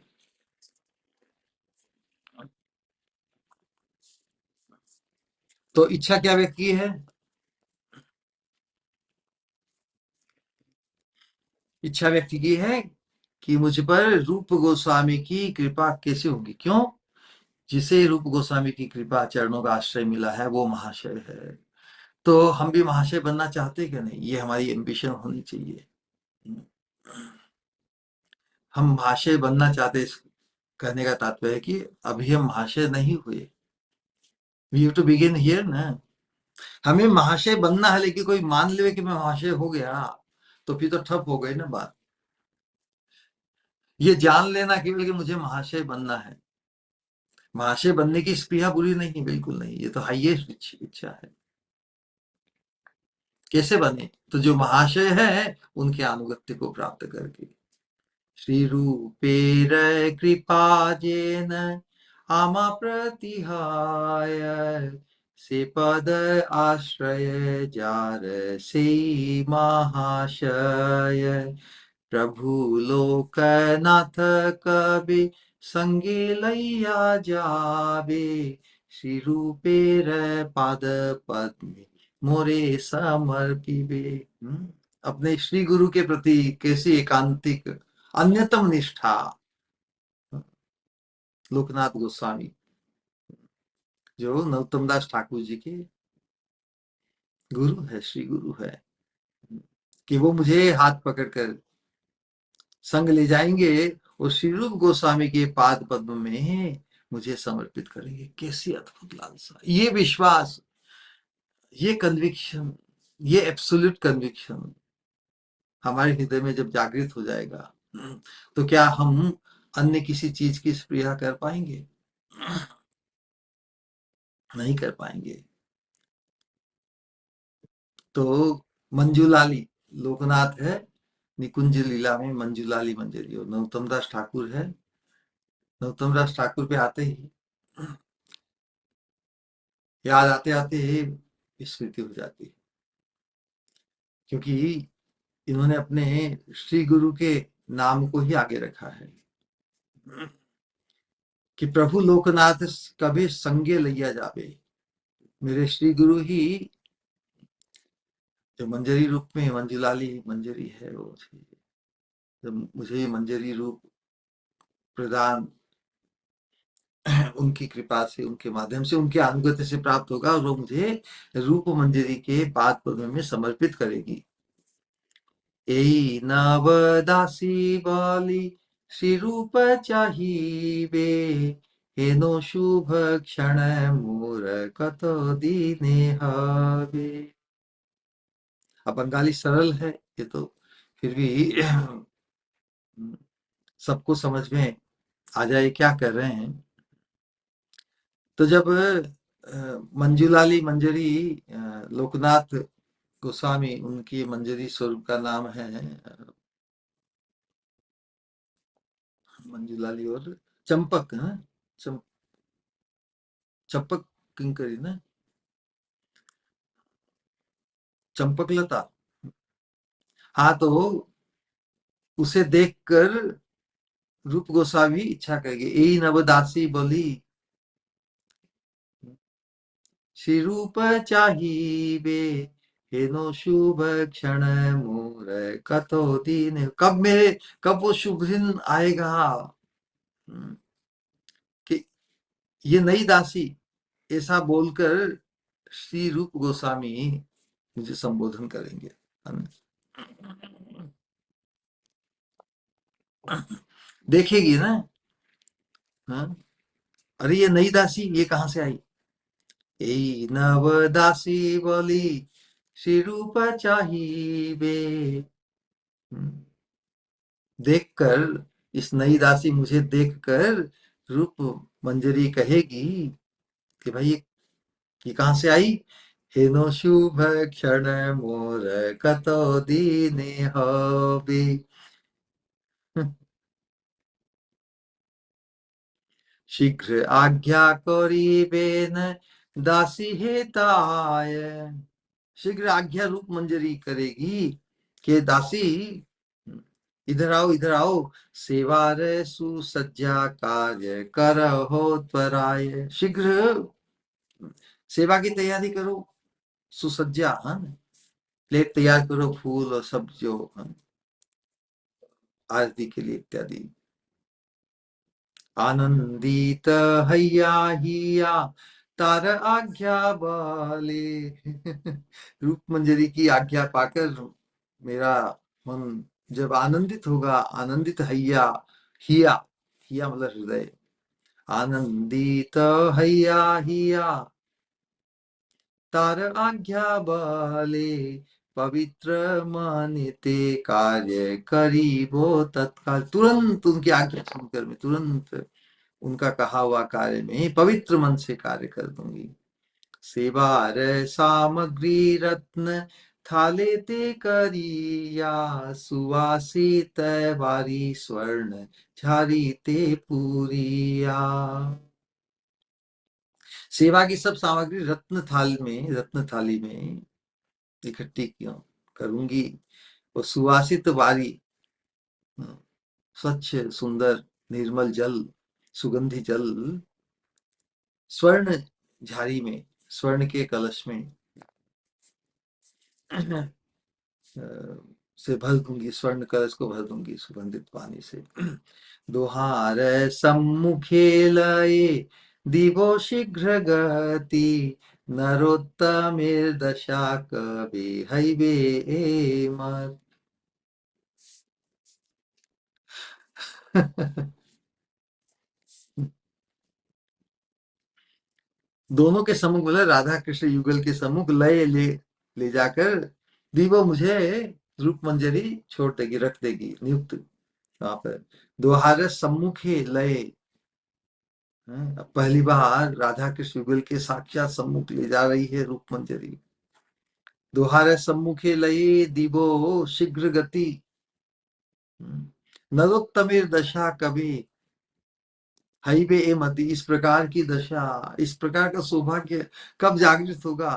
तो इच्छा क्या व्यक्त की है? इच्छा व्यक्त की है कि मुझ पर रूप गोस्वामी की कृपा कैसे होगी? क्यों? जिसे रूप गोस्वामी की कृपा चरणों का आश्रय मिला है वो महाशय है। तो हम भी महाशय बनना चाहते हैं क्या? नहीं, ये हमारी एम्बिशन होनी चाहिए। हम महाशय बनना चाहते, इस कहने का तात्पर्य है कि अभी हम महाशय नहीं हुए। We have to begin here ना। हमें महाशय बनना है, लेकिन कोई मान ले कि मैं महाशय हो गया तो फिर तो ठप हो गई ना बात। ये जान लेना केवल कि मुझे महाशय बनना है। महाशय बनने की स्पृहा बुरी नहीं, बिल्कुल नहीं, ये तो हाईएस्ट इच्छा है। कैसे बने? तो जो महाशय है उनके अनुगत्य को प्राप्त करके। श्री रूपेर कृपा जेन आमा प्रतिहाय, से पद आश्रय जार से महाशय। प्रभु लोकनाथ कबि संगे लैया जाबे, श्री रूपेर पाद पद्म मोरे समर्पिबे। अपने श्री गुरु के प्रति कैसी एकांतिक अन्यतम निष्ठा। लोकनाथ गोस्वामी जो नरोत्तम दास ठाकुर जी के गुरु है, श्री गुरु है, कि वो मुझे हाथ पकड़कर संग ले जाएंगे और श्री रूप गोस्वामी के पाद पद्म में मुझे समर्पित करेंगे। कैसी अद्भुत लालसा, ये विश्वास, ये कन्विक्शन, ये एब्सोल्यूट कन्विक्शन हमारे हृदय में जब जागृत हो जाएगा, तो क्या हम अन्य किसी चीज की स्पृहा कर पाएंगे? नहीं कर पाएंगे। तो मंजूलाली लोकनाथ है, निकुंज लीला में मंजूलाली मंजरी, और नरोत्तम दास ठाकुर है। नरोत्तम दास ठाकुर पे आते ही याद आते आते स्मृति हो जाती है, क्योंकि इन्होंने अपने श्री गुरु के नाम को ही आगे रखा है कि प्रभु लोकनाथ कभी संगे लिया जावे। मेरे श्री गुरु ही जो मंजरी रूप में मंजुलाली मंजरी है, वो जब मुझे ये मंजरी रूप प्रदान उनकी कृपा से, उनके माध्यम से, उनके अनुगत्य से प्राप्त होगा, और वो मुझे रूप मंजरी के पाद पद्म में समर्पित करेगी। एई नव दासी बाली श्री रूप चाहिबे, हेनो शुभ क्षण मोर कत दीने हवे। अब बंगाली सरल है, ये तो फिर भी सबको समझ में आ जाए क्या कर रहे हैं। तो जब मंजूलाली मंजरी, लोकनाथ गोस्वामी, उनकी मंजरी स्वरूप का नाम है मंजूलाली और चंपक, हाँ? चंपक किंकरी ना, चंपक लता। हाँ, तो उसे देखकर रूप गोस्वामी इच्छा करेंगे, यही नवदासी बोली श्री रूप चाहिए, हेनो शुभ क्षण मोर कतो दिन। कब वो शुभ दिन आएगा, कि ये नई दासी ऐसा बोलकर श्री रूप गोस्वामी मुझे संबोधन करेंगे, है ना? देखेगी ना, हाँ? अरे ये नई दासी ये कहाँ से आई? यही नव दासी बोली श्री रूप चाहिए। देखकर, इस नई दासी मुझे देखकर रूप मंजरी कहेगी कि भाई ये कहाँ से आई? हेनो शुभ क्षण मोर कतो दीने हबे। शीघ्र आज्ञा करिबेन दासी हेताय। शीघ्र आज्ञा रूप मंजरी करेगी कि दासी इधर आओ, इधर आओ, सेवा रे सुसज्जा कार्य करहो त्वराय। शीघ्र सेवा की तैयारी करो, सुसज्जा, हाँ, प्लेट तैयार करो, फूल और सब जो, हाँ, आरती के लिए इत्यादि। आनंदित हैया हिया तार आज्ञा बाले। रूप मंजरी की आज्ञा पाकर मेरा मन जब आनंदित होगा, आनंदित हैया, हिया, हिया मतलब हृदय, आनंदित हैया हिया तार आज्ञा बाले, पवित्र मानिते कार्य करीबो तत्काल। तुरंत उनकी आज्ञा सुनकर मैं तुरंत उनका कहा हुआ कार्य में पवित्र मन से कार्य कर दूंगी। सेवार सामग्री रत्न थाले ते करिया, सुवासित वारी स्वर्ण झारी ते पूरिया। सेवा की सब सामग्री रत्न थाली में इकट्ठी क्यों करूंगी। वो सुवासित वारी, स्वच्छ सुंदर निर्मल जल, सुगंधी जल स्वर्ण झारी में, स्वर्ण के कलश में से भर दूंगी, स्वर्ण कलश को भर दूंगी सुगंधित पानी से। दोहार सम्मुखे लये दिवो शीघ्र गति, नरोत्तमेर दशा कबे हईबे मत। दोनों के सम्मुख, मतलब राधा कृष्ण युगल के सम्मुख लय ले जाकर दीवो मुझे रूप मंजरी छोड़ देगी, रख देगी नियुक्त वहां पर। दोहार सम्मुखे लय, अब पहली बार राधा कृष्ण युगल के साक्षात सम्मुख ले जा रही है रूप मंजरी। दोहार सम्मुखे लय दीवो शीघ्र गति, नरोत्तमेर दशा कभी हईबे ए मति। इस प्रकार की दशा, इस प्रकार का सौभाग्य कब जागृत होगा।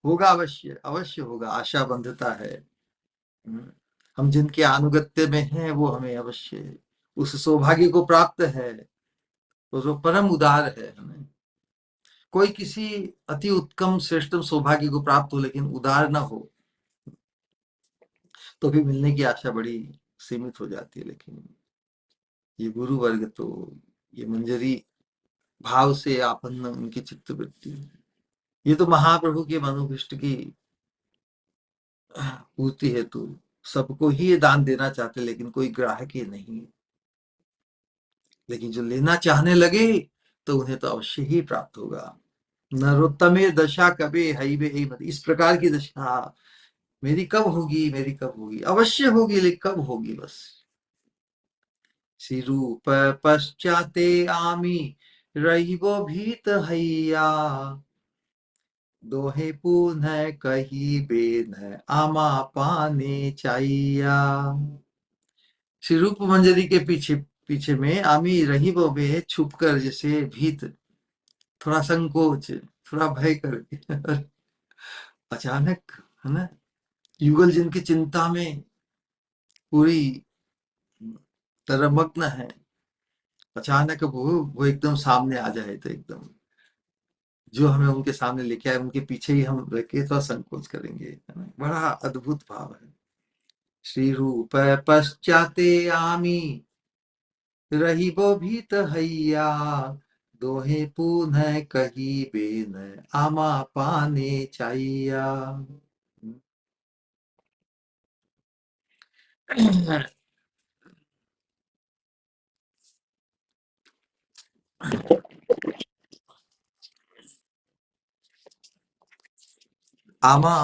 होगा, अवश्य अवश्य होगा, आशा बंधता है। हम जिनके अनुगत्य में हैं वो हमें अवश्य उस सौभाग्य को प्राप्त है। वो जो परम उदार है, हमें कोई किसी अति उत्तम श्रेष्ठतम सौभाग्य को प्राप्त हो लेकिन उदार ना हो तो भी मिलने की आशा बड़ी सीमित हो जाती है। लेकिन ये गुरु वर्ग तो, ये मंजरी भाव से आपन्न उनकी चित्तवृत्ति, ये तो महाप्रभु के मनोभिष्ट की पूर्ति हेतु सबको ही ये दान देना चाहते, लेकिन कोई ग्राहक ही नहीं। लेकिन जो लेना चाहने लगे तो उन्हें तो अवश्य ही प्राप्त होगा। नरोत्तमे दशा कबे हईबे ही मत। इस प्रकार की दशा मेरी कब होगी, मेरी कब होगी, अवश्य होगी, लेकिन कब होगी बस। सिरूप पश्चाते आमी रहिबो भीत हैया, दोहे पुनः कही बेन आमा पाने चाहिया। श्री रूप मंजरी के पीछे पीछे में आमी रही वो में छुप कर, जैसे भीत, थोड़ा संकोच, थोड़ा भय करके अचानक, है ना, युगल जिनकी चिंता में पूरी तरह मग्न है, अचानक वो एकदम सामने आ जाए तो एकदम जो हमें उनके सामने लेके आए उनके पीछे ही हम रह के थोड़ा संकोच करेंगे, है ना? बड़ा अद्भुत भाव है। श्री रूप पश्चाते आमी रहिबो भीत हैया, दोहे पुनः कही बेन आमा पाने चाहिया। आमा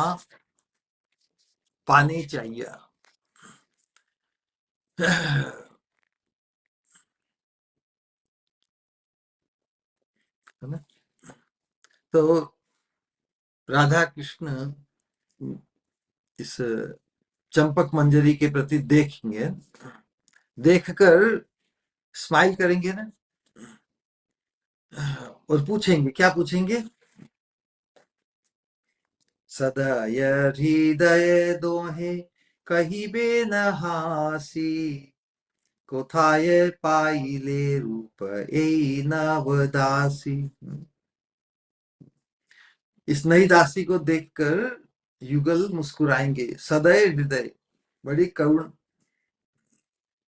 पाने चाहिए, है ना। तो राधा कृष्ण इस चंपक मंजरी के प्रति देखेंगे, देखकर स्माइल करेंगे ना, और पूछेंगे, क्या पूछेंगे। सदय हृदय दोहे कहिबे न हासी, कोथाय पाइले रूप ए नवदासी। इस नई दासी को देखकर युगल मुस्कुराएंगे, सदय हृदय, बड़ी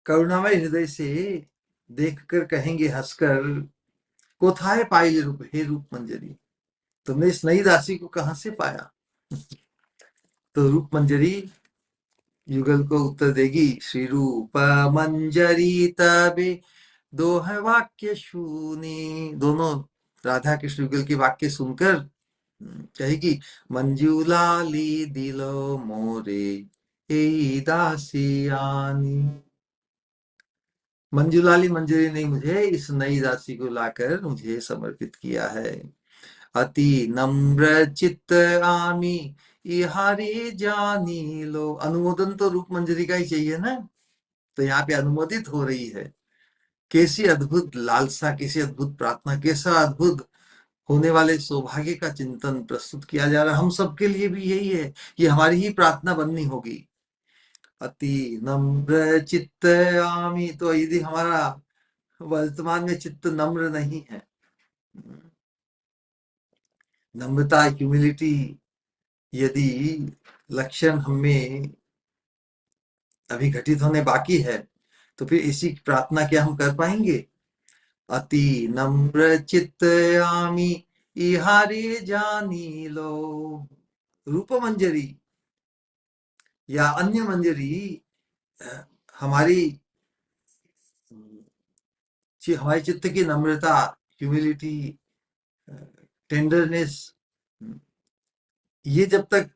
करुणामय हृदय से देखकर कहेंगे हंसकर, कोथाय पाइले रूप, हे रूप मंजरी, तुमने इस नई दासी को कहां से पाया। तो रूप मंजरी युगल को उत्तर देगी, श्री रूप मंजरी तबे दोह वाक्य शूनी। दोनों राधा कृष्ण युगल के वाक्य सुनकर कहेगी मंजूलाली दिलो मोरे ए दासियानी। मंजूलाली मंजूरी नहीं, मुझे इस नई दासी को लाकर मुझे समर्पित किया है। अति नम्र चित्त आमी इहारी जानी लो। अनुमोदन तो रूप मंजरी का ही चाहिए ना, तो यहाँ पे अनुमोदित हो रही है। कैसी अद्भुत लालसा, कैसी अद्भुत प्रार्थना, कैसा अद्भुत होने वाले सौभाग्य का चिंतन प्रस्तुत किया जा रहा है। हम सबके लिए भी यही है कि हमारी ही प्रार्थना बननी होगी। अति नम्र चित्त आमी, तो यदि हमारा वर्तमान में चित्त नम्र नहीं है, नम्रता ह्यूमिलिटी यदि लक्षण हमें अभी घटित होने बाकी है, तो फिर इसी प्रार्थना क्या हम कर पाएंगे? अति नम्र चित्त आमी इहारे जानी लो। रूप मंजरी या अन्य मंजरी हमारी हमारे चित्त की नम्रता, ह्यूमिलिटी, टेंडरनेस, ये जब तक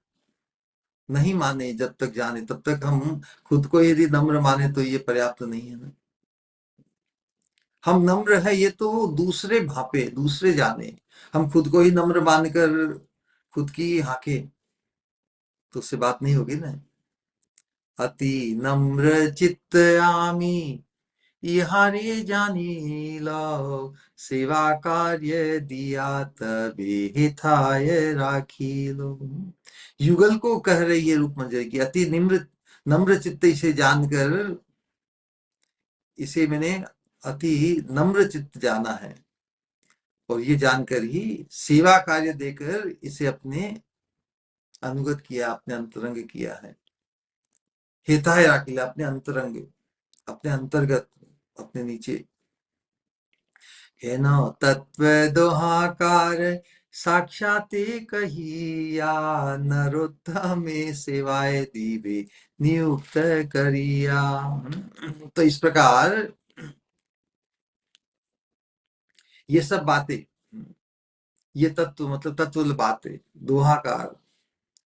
नहीं माने, जब तक जाने, तब तक हम खुद को यदि नम्र माने तो ये पर्याप्त नहीं है ना। हम नम्र है ये तो दूसरे भापे, दूसरे जाने। हम खुद को ही नम्र मानकर खुद की हाके तो उससे बात नहीं होगी ना। अति नम्र चित्त आमी इहारे जानी लो, सेवा कार्य दिया तबे हिताय राखी लो। युगल को कह रही है रूप मंजरी की, अति निम्र नम्र चित्त इसे जानकर, इसे मैंने अति नम्र चित्त जाना है, और ये जानकर ही सेवा कार्य देकर इसे अपने अनुगत किया, अपने अंतरंग किया है। हिताय राखी, अपने अंतरंग, अपने अंतर्गत, अपने नीचे। है न तत्व दोहाकार साक्षात कहिया, नरोत्तमे सेवाए दीवे नियुक्त करिया। तो इस प्रकार ये सब बातें, ये तत्व मतलब तत्व बातें, दोहाकार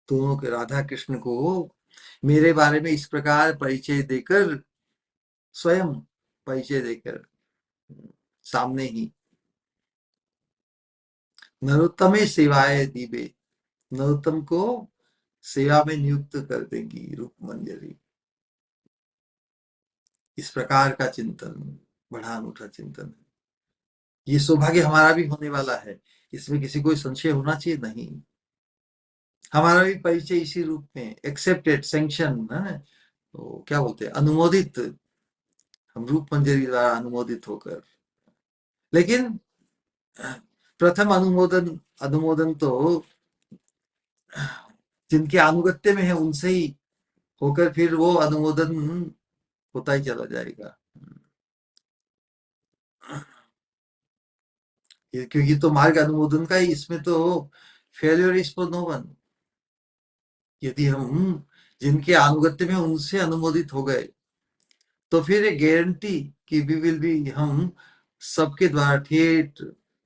दोनों के, राधा कृष्ण को मेरे बारे में इस प्रकार परिचय देकर, स्वयं परिचय देकर सामने ही, नरोत्तमे सेवाए दीवे, नरोत्तम को सेवा में नियुक्त कर देंगी रूप मंजरी। इस प्रकार का चिंतन बड़ा अनूठा चिंतन है। ये सौभाग्य हमारा भी होने वाला है, इसमें किसी को संशय होना चाहिए नहीं। हमारा भी परिचय इसी रूप में, एक्सेप्टेड, सैंक्शन है ना, तो क्या बोलते हैं, अनुमोदित, हम रूप मंजरी द्वारा अनुमोदित होकर। लेकिन प्रथम अनुमोदन, अनुमोदन तो जिनके अनुगत्य में है उनसे ही होकर फिर वो अनुमोदन होता ही चला जाएगा। क्योंकि तो मार्ग अनुमोदन का ही, इसमें तो failure is for no one. यदि हम जिनके अनुगत्य में उनसे अनुमोदित हो गए, तो फिर ये गारंटी कि वी विल बी, हम सबके द्वारा ठेठ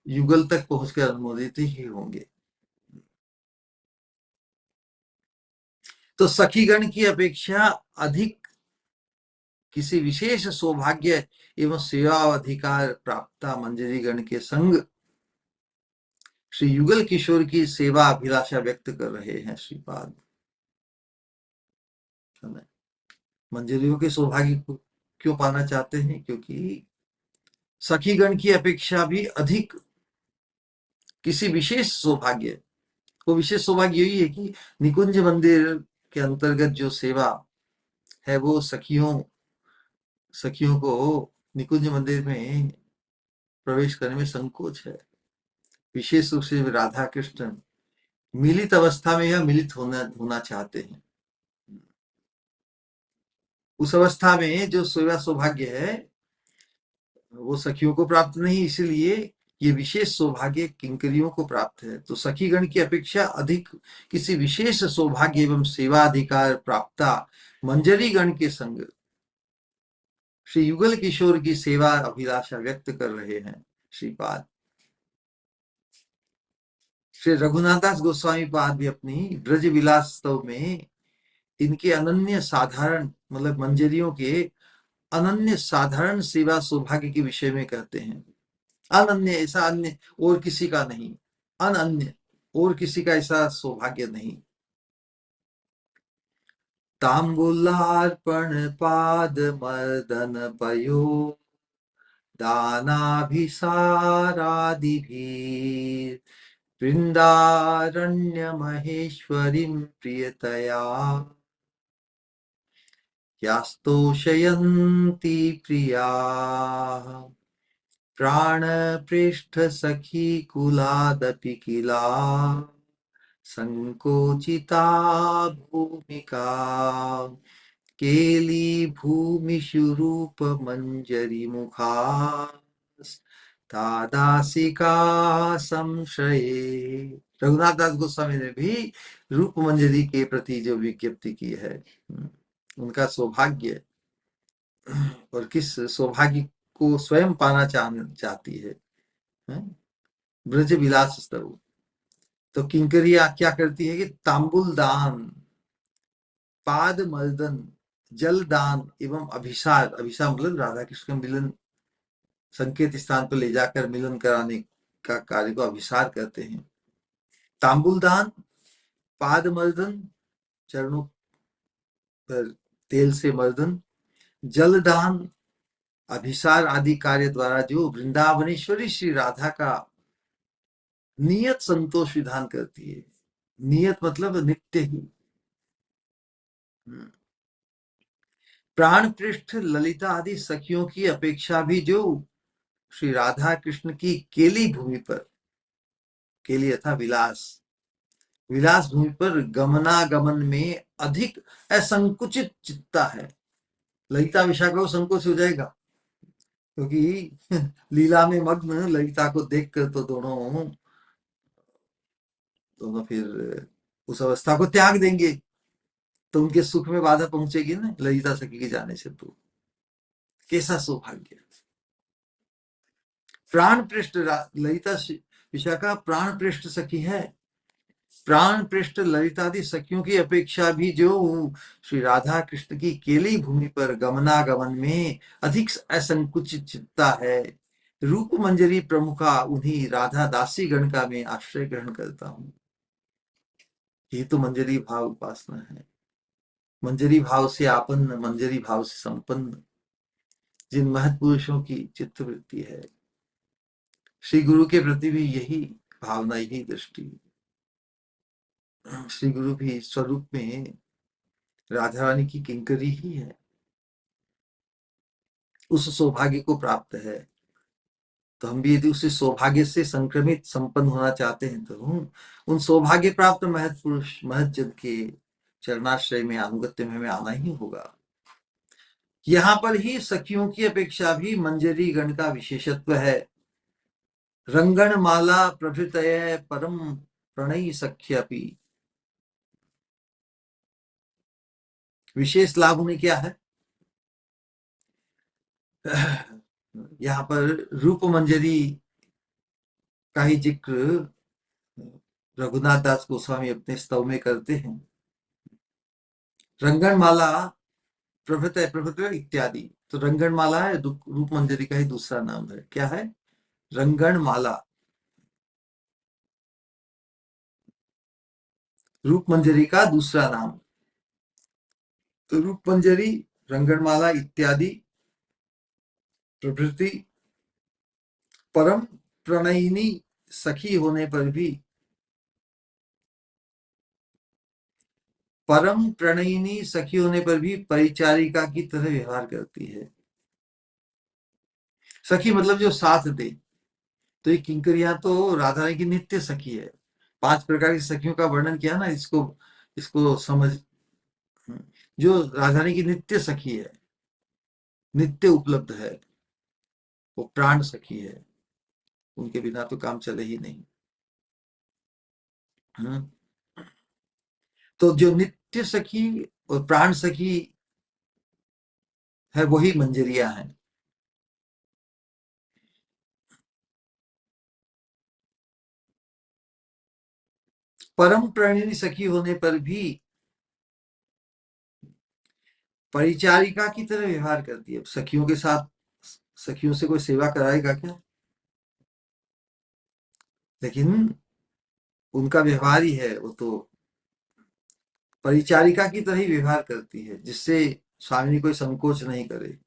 युगल तक पहुंचकर अनुमोदित ही होंगे। तो सखीगण की अपेक्षा अधिक किसी विशेष सौभाग्य एवं सेवा अधिकार प्राप्त मंजरी गण के संग श्री युगल किशोर की सेवा अभिलाषा व्यक्त कर रहे हैं श्रीपाद। मंजरियों के सौभाग्य को क्यों पाना चाहते हैं? क्योंकि सखीगण की अपेक्षा भी अधिक किसी विशेष सौभाग्य, वो विशेष सौभाग्य यही है कि निकुंज मंदिर के अंतर्गत जो सेवा है, वो सखियों को निकुंज मंदिर में प्रवेश करने में संकोच है। विशेष रूप से राधा कृष्ण मिलित अवस्था में या मिलित होना चाहते हैं। उस अवस्था में जो सेवा सौभाग्य है वो सखियों को प्राप्त नहीं, इसलिए ये विशेष सौभाग्य किंकरियों को प्राप्त है। तो सखीगण की अपेक्षा अधिक किसी विशेष सौभाग्य एवं सेवाधिकार प्राप्त मंजरी गण के संग श्री युगल किशोर की सेवा अभिलाषा व्यक्त कर रहे हैं श्रीपाद। श्री रघुनाथदास गोस्वामी पाद भी अपनी ब्रज विलास स्तव में इनके अनन्य साधारण मतलब मंजरियों के अनन्य साधारण सेवा सौभाग्य के विषय में कहते हैं। अनन्य, ऐसा अन्य और किसी का नहीं, अनन्य और किसी का ऐसा सौभाग्य नहीं। तांबुलार्पण पाद मर्दन पयो दानाभिसारादिभिः वृंदारण्य महेश्वरीं प्रियतया यास्तोषयन्ति प्रिया प्राणपृष्ठ सखी कुलादपि किला संकोचिता भूमिका केली भूमिषु रूप मंजरी मुखा तादासिका संशये। रघुनाथ दास गोस्वामी ने भी रूप मंजरी के प्रति जो विज्ञप्ति की है, उनका सौभाग्य और किस सौभाग्य को स्वयं पाना चाहती है, ब्रज विलास स्तव। तो किंकरिया क्या करती है कि तांबुल दान, पाद मर्दन, जल दान एवं अभिसार, अभिसार मतलब राधा कृष्ण मिलन संकेत स्थान पर ले जाकर मिलन कराने का कार्य को अभिसार कहते हैं। तांबुल दान, पाद मर्दन, चरणों पर तेल से मर्दन, जल दान, अभिसार आदि कार्य द्वारा जो वृंदावनेश्वरी श्री राधा का नियत संतोष विधान करती है। नियत मतलब नित्य ही। प्राण पृष्ठ ललिता आदि सखियों की अपेक्षा भी जो श्री राधा कृष्ण की केली भूमि पर, केली अथा विलास, विलास भूमि पर गमनागमन में अधिक असंकुचित चित्ता है। ललिता विशाखा को संकोच हो जाएगा, क्योंकि लीला में मग्न ललिता को देखकर तो दोनों फिर उस अवस्था को त्याग देंगे, तो उनके सुख में बाधा पहुंचेगी ना ललिता सखी के जाने से। तो कैसा सौभाग्य। प्राण पृष्ठ ललिता विशाखा प्राण पृष्ठ सखी है। प्राण पृष्ठ ललितादि सखियों की अपेक्षा भी जो श्री राधा कृष्ण की केली भूमि पर गमनागमन में अधिक असंकुचित चित्ता है। रूप मंजरी प्रमुखा उन्हीं राधा दासी गण का मैं आश्रय ग्रहण करता हूं। ये तो मंजरी भाव उपासना है। मंजरी भाव से आपन्न, मंजरी भाव से संपन्न जिन महत्पुरुषों की चित्तवृत्ति है, श्री गुरु के प्रति भी यही भावना, यही दृष्टि। श्री गुरु भी स्वरूप में राधा रानी की किंकरी ही है, उस सौभाग्य को प्राप्त है। तो हम भी यदि उसी सौभाग्य से संक्रमित संपन्न होना चाहते हैं तो उन सौभाग्य प्राप्त महत्पुरुष महज्जन के चरणाश्रय में, अनुगत्य में हमें आना ही होगा। यहाँ पर ही सखियों की अपेक्षा भी मंजरी गण का विशेषत्व है। रंगण माला प्रभृतय परम प्रणयी सख्यपि। विशेष लाभ में क्या है? यहाँ पर रूप मंजरी का ही जिक्र रघुनाथ दास गोस्वामी अपने स्तव में करते हैं। रंगण माला प्रभृतय, प्रभृतय इत्यादि, तो रंगण माला है रूप मंजरी का ही दूसरा नाम है। क्या है? रंगण माला। रूप मंजरी का दूसरा नाम। तो रूप मंजरी, रंगण माला इत्यादि प्रभृति परम प्रणयिनी सखी होने पर भी, परम प्रणयिनी सखी होने पर भी परिचारिका की तरह व्यवहार करती है। सखी मतलब जो साथ दे। तो ये किंकरियां तो राधा रानी की नित्य सखी है। 5 प्रकार की सखियों का वर्णन किया ना, इसको इसको समझ। जो राधा रानी की नित्य सखी है, नित्य उपलब्ध है, वो प्राण सखी है। उनके बिना तो काम चले ही नहीं। तो जो नित्य सखी और प्राण सखी है, वही मंजरियां हैं। परम प्रणिनी सखी होने पर भी परिचारिका की तरह व्यवहार करती है। सखियों के साथ, सखियों से कोई सेवा कराएगा क्या? लेकिन उनका व्यवहार ही है, वो तो परिचारिका की तरह ही व्यवहार करती है, जिससे स्वामिनी कोई संकोच नहीं करे।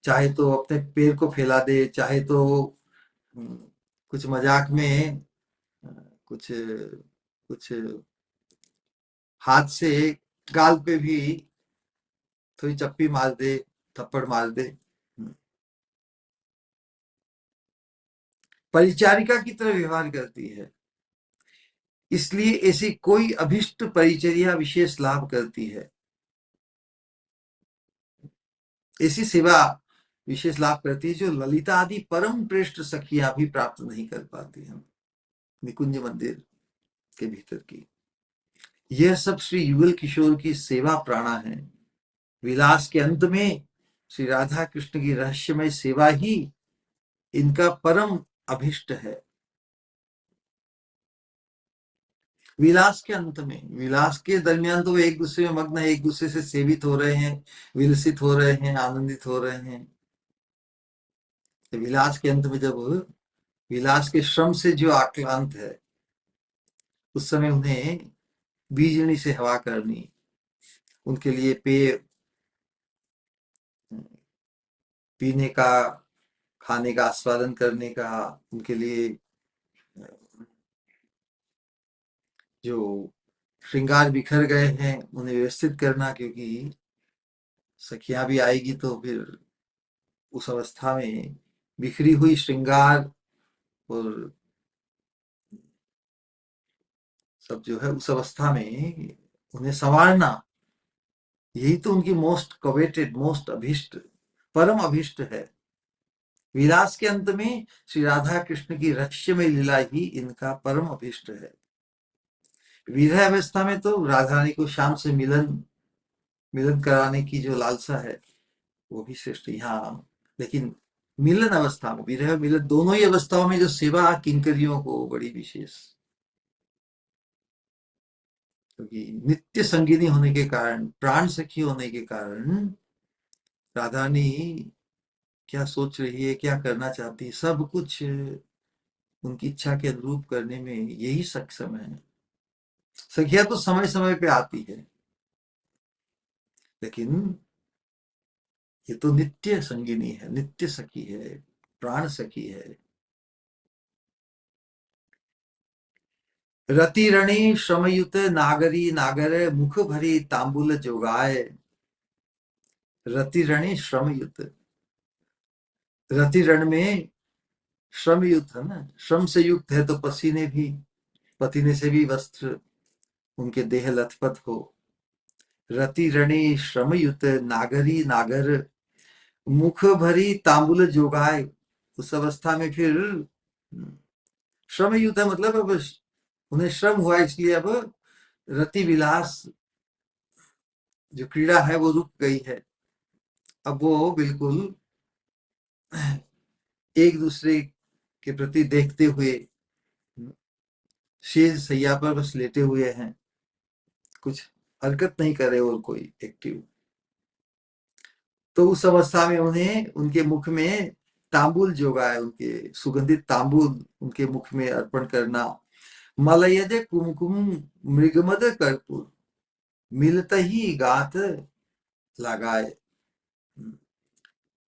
चाहे तो अपने पैर को फैला दे, चाहे तो हम्म, कुछ मजाक में अ, कुछ कुछ हाथ से गाल पे भी थोड़ी चप्पी मार दे, थप्पड़ मार दे। परिचारिका की तरह व्यवहार करती है, इसलिए ऐसी कोई अभिष्ट परिचर्या विशेष लाभ करती है, ऐसी सेवा विशेष लाभ करती है जो ललिता आदि परम श्रेष्ठ सखियां भी प्राप्त नहीं कर पाती हैं निकुंज मंदिर के भीतर की। यह सब श्री युगल किशोर की सेवा प्राणा है। विलास के अंत में श्री राधा कृष्ण की रहस्यमय सेवा ही इनका परम अभिष्ट है। विलास के अंत में, विलास के दरमियान तो वो एक दूसरे में मग्न है, एक दूसरे से सेवित हो रहे हैं, विलसित हो रहे हैं, आनंदित हो रहे हैं। तो विलास के अंत में जब विलास के श्रम से जो आक्रांत है, उस समय उन्हें बीजनी से हवा करनी, उनके लिए पेय पीने का, खाने का आस्वादन करने का, उनके लिए जो श्रृंगार बिखर गए हैं उन्हें व्यवस्थित करना, क्योंकि सखियां भी आएगी तो फिर उस अवस्था में बिखरी हुई श्रृंगार और सब जो है उस अवस्था में उन्हें संवारना, यही तो उनकी मोस्ट कवेटेड, मोस्ट अभिष्ट, परम अभिष्ट है। विलास के अंत में श्री राधा कृष्ण की रहस्यमय लीला ही इनका परम अभिष्ट है। विरह अवस्था में तो राधा रानी को श्याम से मिलन मिलन कराने की जो लालसा है वो भी श्रेष्ठ यहाँ। लेकिन मिलन अवस्था में, विरह मिलन दोनों ही अवस्थाओं में जो सेवा किंकरियों को बड़ी विशेष, क्योंकि नित्य संगिनी होने के कारण, प्राण सखी होने के कारण राधा रानी क्या सोच रही है, क्या करना चाहती है, सब कुछ उनकी इच्छा के अनुरूप करने में यही सक्षम है। सखिया तो समय समय पे आती है, लेकिन ये तो नित्य संगिनी है, नित्य सखी है, प्राण सखी है। रति रणी श्रमयुत नागरी नागर, मुख भरी तांबुल जोगाए। रति रणी श्रमयुत, रति रण में श्रम युक्त है ना, श्रम से युक्त है तो पसीने भी, पसीने से भी वस्त्र उनके देह लथपथ हो। रति रणी श्रमयुत नागरी नागर, मुख भरी तांबुल जोगाए। उस अवस्था में फिर श्रम युक्त है, मतलब अब उन्हें श्रम हुआ, इसलिए अब रति विलास जो क्रीड़ा है वो रुक गई है। अब वो बिल्कुल एक दूसरे के प्रति देखते हुए शेष सैया पर बस लेटे हुए हैं, कुछ हरकत नहीं कर रहे और कोई एक्टिव। तो उस अवस्था में उन्हें उनके मुख में तांबुल जोगा है, उनके सुगंधित तांबुल उनके मुख में अर्पण करना। मलयज कुमकुम मृगमद कर्पूर, मिलत ही गात लगाए।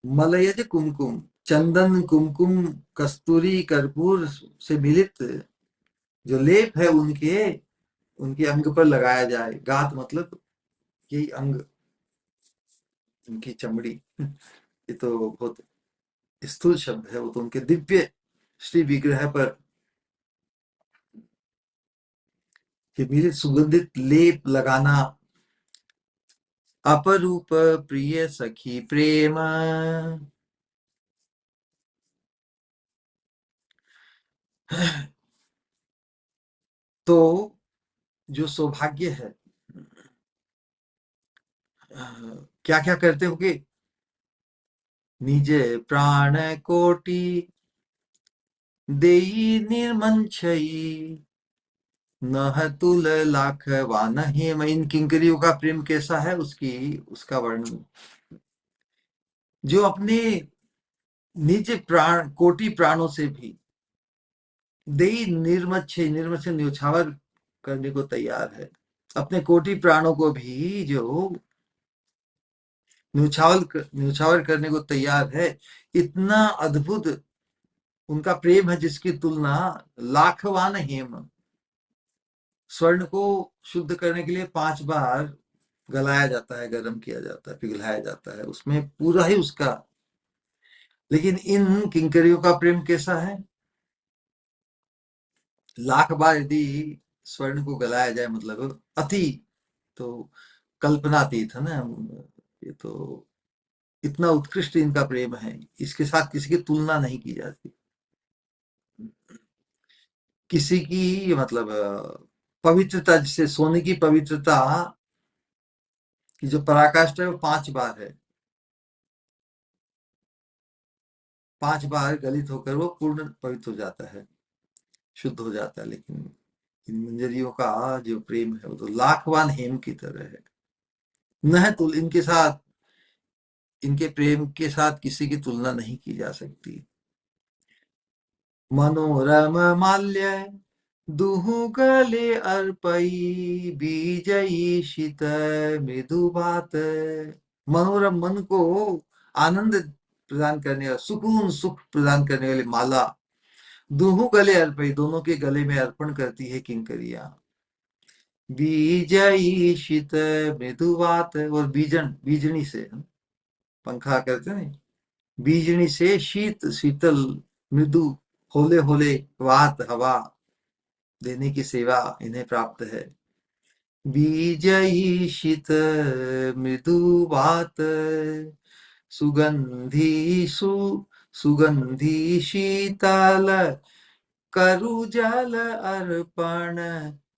मलयज कुमकुम, चंदन कुमकुम कस्तूरी कर्पूर से मिलित जो लेप है उनके उनके अंग पर लगाया जाए। गात मतलब यही अंग, उनकी चमड़ी। ये तो बहुत स्थूल शब्द है, वो तो उनके दिव्य श्री विग्रह पर कि मिलित सुगंधित लेप लगाना। अपरूप प्रिय सखी प्रेम, तो जो सौभाग्य है, क्या क्या करते होगे? निज प्राण कोटि देई निर्मंशई, न तुल लाख वान हेम। इन किंकरियों का प्रेम कैसा है, उसकी उसका वर्णन। जो अपने निज प्राण कोटि प्राणों से भी देई निर्मच्छे, निर्मच्छे न्योछावर करने को तैयार है। अपने कोटि प्राणों को भी जो न्योछावर करने को तैयार है। इतना अद्भुत उनका प्रेम है जिसकी तुलना लाखवान हेम। स्वर्ण को शुद्ध करने के लिए 5 बार गलाया जाता है, गर्म किया जाता है, पिघलाया जाता है, उसमें पूरा ही उसका। लेकिन इन किंकरियों का प्रेम कैसा है? लाख बार यदि स्वर्ण को गलाया जाए, मतलब अति, तो कल्पनातीत है ना। ये तो इतना उत्कृष्ट इनका प्रेम है, इसके साथ किसी की तुलना नहीं की जाती। किसी की मतलब पवित्रता, जिससे सोने की पवित्रता की जो पराकाष्ठा है वो 5 बार है। 5 बार गलित होकर वो पूर्ण पवित्र हो जाता है, शुद्ध हो जाता है। लेकिन इन मंजरियों का जो प्रेम है वो तो लाखवान हेम की तरह है। न तुल इनके साथ, इनके प्रेम के साथ किसी की तुलना नहीं की जा सकती। मनोरम माल्य दुहु गले अर्पई, बीजई शीत मृदु बात। मनोरम, मन को आनंद प्रदान करने वाला, सुकून सुख प्रदान करने वाली माला दुहु गले अर्पई, दोनों के गले में अर्पण करती है किंकरियां। बीजई शीत मृदु बात, और बीजन, बीजनी से पंखा करते हैं, बीजनी से शीत शीतल मृदु होले होले वात हवा देने की सेवा इन्हें प्राप्त है। बीजई शीत मृदु वात, सुगंधी सुगंधी शीतल करु जल अर्पण,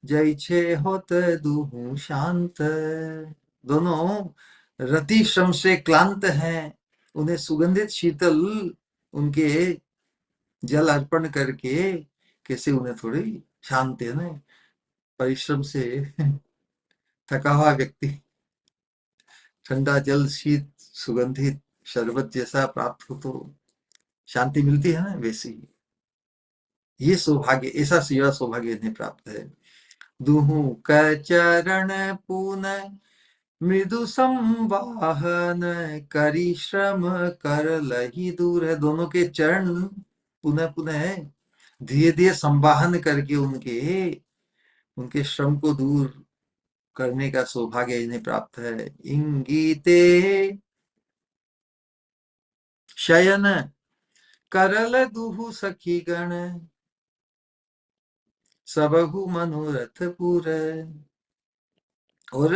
जय छे होत दुहु शांत। दोनों रति श्रम से क्लांत हैं, उन्हें सुगंधित शीतल उनके जल अर्पण करके कैसे उन्हें थोड़ी शांति है ना। परिश्रम से थका हुआ व्यक्ति ठंडा जल, शीत सुगंधित शरबत जैसा प्राप्त हो तो शांति मिलती है ना, वैसे ही ये सौभाग्य, ऐसा सेवा सौभाग्य इन्हें प्राप्त है। दुहु कचरण पून मृदु संवाहन, करी श्रम कर लही दूर है। दोनों के चरण पुनः पुनः धीरे धीरे संवाहन करके उनके उनके श्रम को दूर करने का सौभाग्य इन्हें प्राप्त है। इंगीते शयन करल दुहु सखी गण, सबहु मनोरथ पूर। और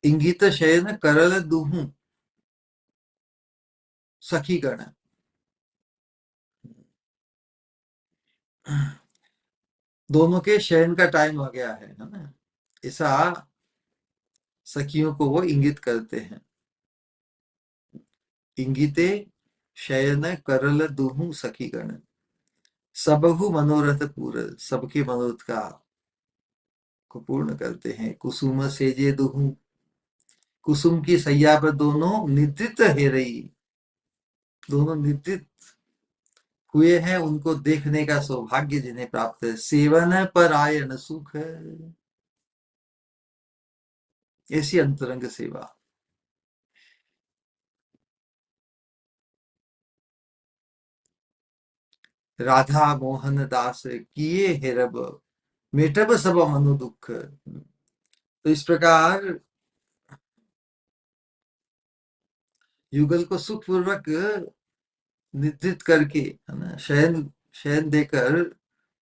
इंगित शयन करल दुहु सखी गण, दोनों के शयन का टाइम हो गया है ना, ऐसा सखियों को वो इंगित करते हैं। इंगिते शयन करल दुहु सखी गण, सबहु मनोरथ पूर, सबके मनोरथ का को पूर्ण करते हैं। कुसुम सेजे दुहु, कुसुम की सैया पर दोनों निद्रित है रही, दोनों निद्रित हुए हैं, उनको देखने का सौभाग्य जिन्हें प्राप्त है। सेवन पर आयन सुख है, ऐसी अंतरंग सेवा। राधा मोहन दास किए हेरब, मेटब सब मनु दुख। तो इस प्रकार युगल को सुखपूर्वक निद्रित करके, है ना, शयन शयन देकर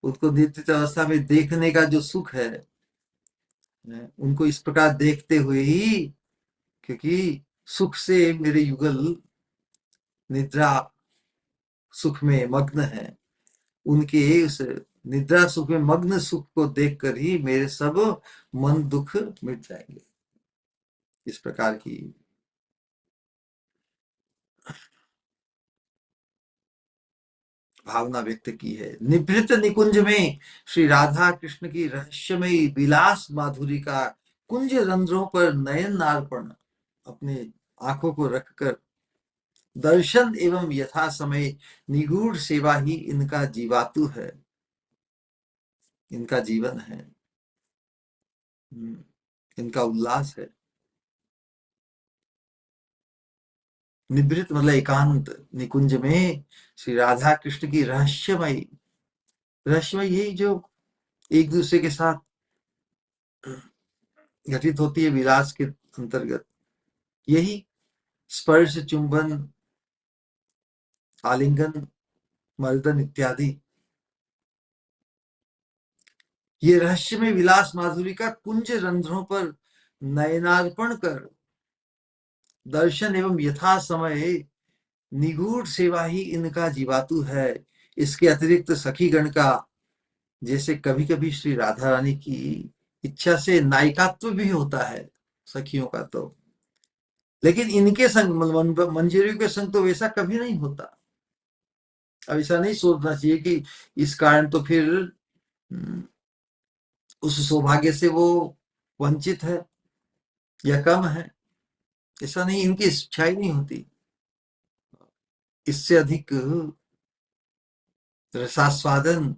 उनको निद्रित अवस्था में देखने का जो सुख है, उनको इस प्रकार देखते हुए ही, क्योंकि सुख से मेरे युगल निद्रा सुख में मग्न है, उनके उस निद्रा सुख में मग्न सुख को देखकर ही मेरे सब मन दुख मिट जाएंगे। इस प्रकार की भावना व्यक्त की है। निभृत निकुंज में श्री राधा कृष्ण की रहस्यमयी विलास माधुरी का कुंज रंध्रों पर नयन नार्पण, अपने आंखों को रखकर दर्शन एवं यथा समय निगूढ़ सेवा ही इनका जीवातु है, इनका जीवन है, इनका उल्लास है। निभृत मतलब एकांत, निकुंज में श्री राधा कृष्ण की रहस्यमयी, रहस्यमय यही जो एक दूसरे के साथ घटित होती है विलास के अंतर्गत, यही स्पर्श, चुंबन, आलिंगन, मर्दन इत्यादि, ये रहस्य में विलास माधुरी का कुंज रंध्रों पर नयनार्पण कर दर्शन एवं यथा समय निगूढ़ सेवा ही इनका जीवातु है। इसके अतिरिक्त सखी गण का, जैसे कभी कभी श्री राधा रानी की इच्छा से नायिकात्व भी होता है सखियों का, तो लेकिन इनके संग मंजरियों के संग तो वैसा कभी नहीं होता। अब ऐसा नहीं सोचना चाहिए कि इस कारण तो फिर उस सौभाग्य से वो वंचित है या कम है, ऐसा नहीं, इनकी इच्छा ही नहीं होती। इससे अधिक रसास्वादन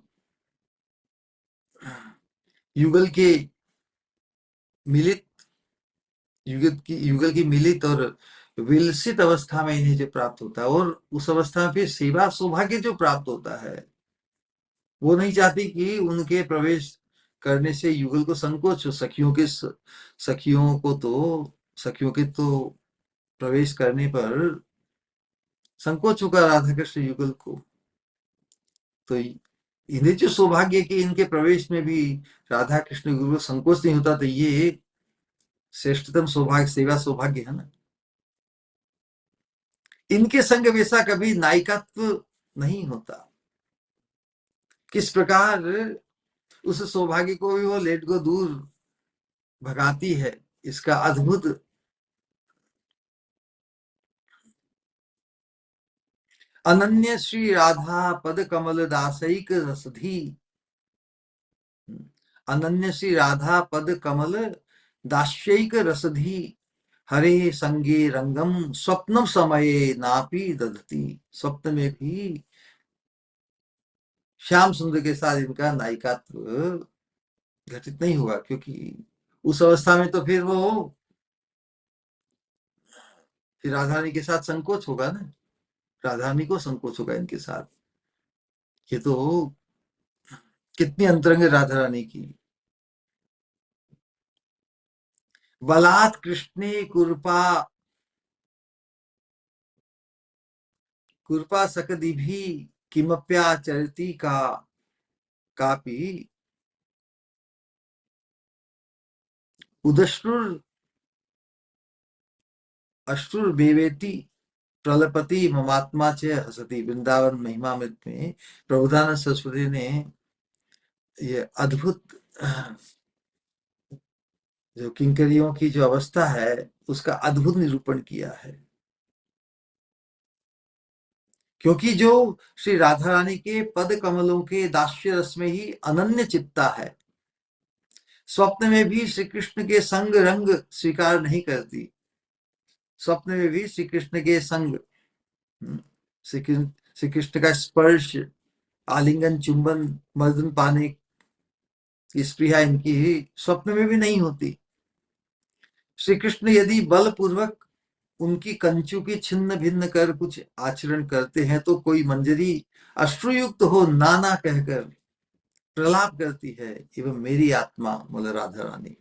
युगल के मिलित, युगल की मिलित और विलसित अवस्था में इन्हें जो प्राप्त होता है, और उस अवस्था में फिर सेवा सौभाग्य जो प्राप्त होता है, वो नहीं चाहती कि उनके प्रवेश करने से युगल को संकोच हो। सखियों को तो, सखियों के तो प्रवेश करने पर संकोच होगा राधा कृष्ण युगल को, तो इन्हें जो सौभाग्य कि इनके प्रवेश में भी राधा कृष्ण युगल को संकोच नहीं होता, तो ये श्रेष्ठतम सौभाग्य, सेवा सौभाग्य है ना। इनके संग वैसा कभी नायिकत्व नहीं होता। किस प्रकार उस सौभाग्य को भी वो लेट गो दूर भगाती है, इसका अद्भुत। अनन्य श्री राधा पद कमल दासैक रसधी, अनन्य श्री राधा पद कमल दास्यैक रसधी, हरे संगे रंगम स्वप्न समये नापी दधती। स्वप्न में भी श्याम सुंदर के साथ इनका नायिकात्व घटित नहीं हुआ, क्योंकि उस अवस्था में तो फिर वो, फिर राधा रानी के साथ संकोच होगा ना, राधा रानी को संकोच होगा इनके साथ। ये तो कितनी अंतरंग राधा रानी की। बलात् कृष्णे कृपा, कृपा सकदिभि किमप्याचरति का कापि उदश्रुर अश्रुर्बेवेति प्रलपति ममात्मा च हसति। वृंदावन महिमामृत में प्रभुदानंद सरस्वती ने ये अद्भुत जो किंकरियों की जो अवस्था है उसका अद्भुत निरूपण किया है। क्योंकि जो श्री राधा रानी के पद कमलों के दास्य रस में ही अनन्य चित्ता है, स्वप्न में भी श्री कृष्ण के संग रंग स्वीकार नहीं करती। स्वप्न में भी श्री कृष्ण के संग, श्री कृष्ण का स्पर्श, आलिंगन, चुंबन, मर्दन पाने की स्पृहा इनकी स्वप्न में भी नहीं होती। श्री कृष्ण यदि बलपूर्वक उनकी कंचू की छिन्न भिन्न कर कुछ आचरण करते हैं तो कोई मंजरी अश्रुयुक्त हो नाना कहकर प्रलाप करती है, एवं मेरी आत्मा मतलब राधा रानी,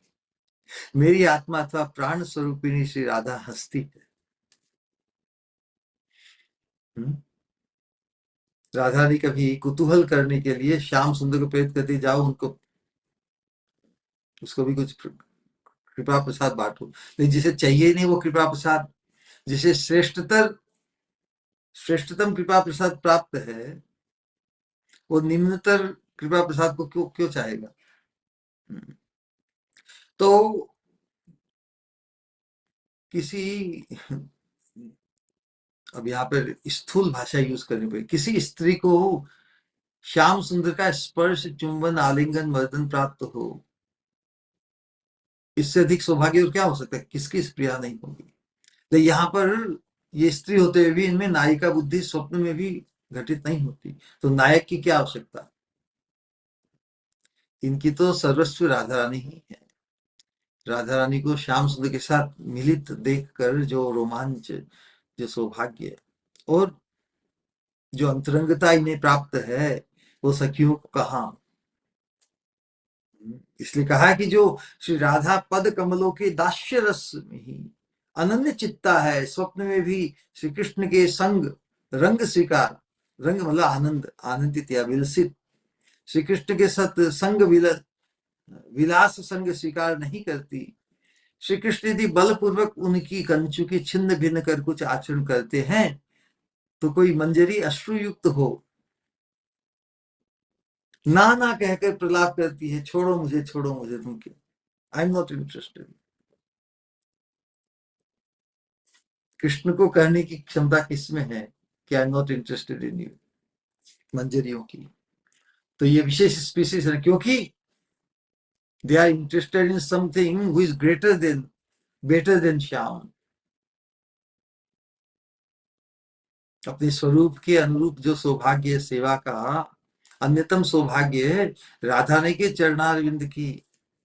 मेरी आत्मा अथवा प्राण स्वरूपिणी श्री राधा हस्ती है। राधा रानी कभी कुतूहल करने के लिए श्याम सुंदर को प्रेरित करती, जाओ उनको, उसको भी कुछ कृपा प्रसाद बांटो। लेकिन जिसे चाहिए नहीं वो कृपा प्रसाद, जिसे श्रेष्ठतम कृपा प्रसाद प्राप्त है, वो निम्नतर कृपा प्रसाद को क्यों क्यों चाहेगा। तो किसी, अब यहाँ पर स्थूल भाषा यूज करनी पड़ेगी, किसी स्त्री को श्याम सुंदर का स्पर्श, चुंबन, आलिंगन, मर्दन प्राप्त हो, इससे अधिक सौभाग्य और क्या हो सकता है? किसकी प्रिया नहीं होगी? तो यहाँ पर ये स्त्री होते हुए भी इनमें नायिका बुद्धि स्वप्न में भी घटित नहीं होती, तो नायक की क्या आवश्यकता? इनकी तो सर्वस्व राधा रानी ही है। राधा रानी को श्याम सुंदर के साथ मिलित देखकर जो रोमांच, जो सौभाग्य और जो अंतरंगता इन्हें प्राप्त है, वो सखियों को कहाँ। इसलिए कहा कि जो श्री राधा पद कमलों के दास्य रस में ही अनन्य चित्ता है, स्वप्न में भी श्री कृष्ण के संग रंग स्वीकार, रंग मतलब आनंद, आनंदित या विलसित, श्री कृष्ण के साथ संग विलास संग स्वीकार नहीं करती। श्री कृष्ण यदि बलपूर्वक उनकी कंचु की छिन्न भिन्न कर कुछ आचरण करते हैं, तो कोई मंजरी अश्रुयुक्त हो, ना ना कहकर प्रलाप करती है, छोड़ो मुझे तुम क्यों, I am not interested. Krishna को कहने की क्षमता किसमें है कि I am not interested in you, मंजरियों की? तो ये विशेष स्पीसीज है, क्योंकि they are interested in something who is greater than, better than Shyam. अपने स्वरूप के अनुरूप जो सौभाग्य सेवा का अन्यतम सौभाग्य राधा ने के चरणारविंद की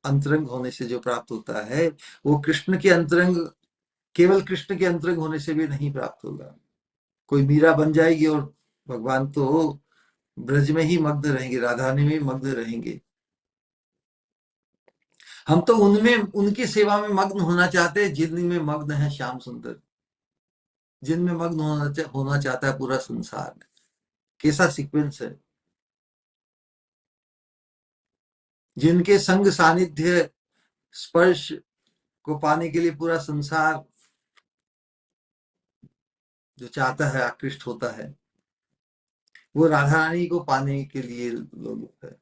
अंतरंग होने से जो प्राप्त होता है, वो कृष्ण के अंतरंग, केवल कृष्ण के अंतरंग होने से भी नहीं प्राप्त होगा। कोई मीरा बन जाएगी और भगवान तो ब्रज में ही मग्न रहेंगे, राधा रानी में मग्न रहेंगे। हम तो उनमें, उनकी सेवा में मग्न होना चाहते हैं जिनमें मग्न है श्याम सुंदर, जिनमें मग्न होना चाहता है पूरा संसार। कैसा सीक्वेंस है! जिनके संग सानिध्य स्पर्श को पाने के लिए पूरा संसार जो चाहता है, आकृष्ट होता है, वो राधा रानी को पाने के लिए लोग है।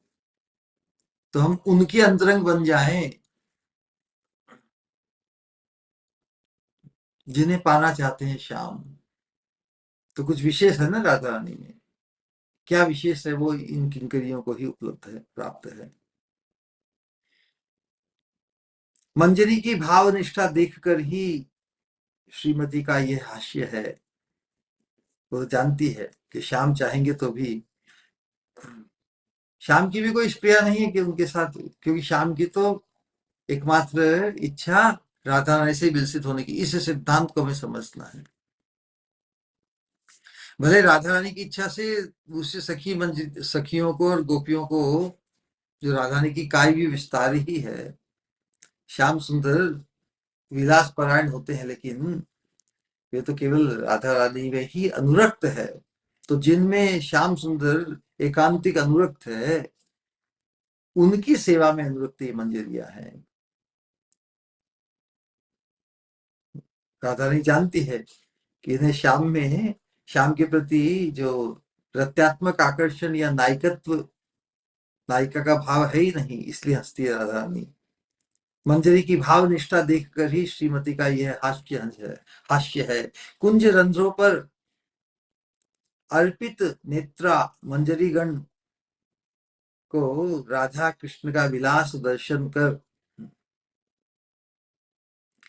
तो हम उनके अंतरंग बन जाएं, जिन्हें पाना चाहते हैं श्याम। तो कुछ विशेष है ना राधा रानी में, क्या विशेष है? वो इन किंकरियों को ही उपलब्ध है, प्राप्त है। मंजरी की भाव निष्ठा देखकर ही श्रीमती का ये हास्य है, वो जानती है कि श्याम चाहेंगे तो भी, श्याम की भी कोई प्रिया नहीं है कि उनके साथ, क्योंकि श्याम की तो एकमात्र इच्छा राधा रानी से विलसित होने की। इस सिद्धांत को हमें समझना है। भले राधा रानी की इच्छा से दूसरे सखियों को और गोपियों को, जो राधा रानी की काय भी विस्तार ही है, श्याम सुंदर विलास परायण होते हैं, लेकिन वे तो केवल राधा रानी में ही अनुरक्त है। तो जिनमें श्याम सुंदर एकांतिक अनुरक्त है, उनकी सेवा में अनुरक्त ये मंजरियां हैं। राधा रानी जानती है कि इन्हें श्याम में, श्याम के प्रति जो रत्यात्मक आकर्षण या नायिकत्व, नायिका का भाव है ही नहीं, इसलिए हंसती है राधा रानी। मंजरी की भाव निष्ठा देखकर ही श्रीमती का यह हास्य है। कुंज रंध्रों पर अर्पित नेत्रा मंजरीगण को राधा कृष्ण का विलास दर्शन कर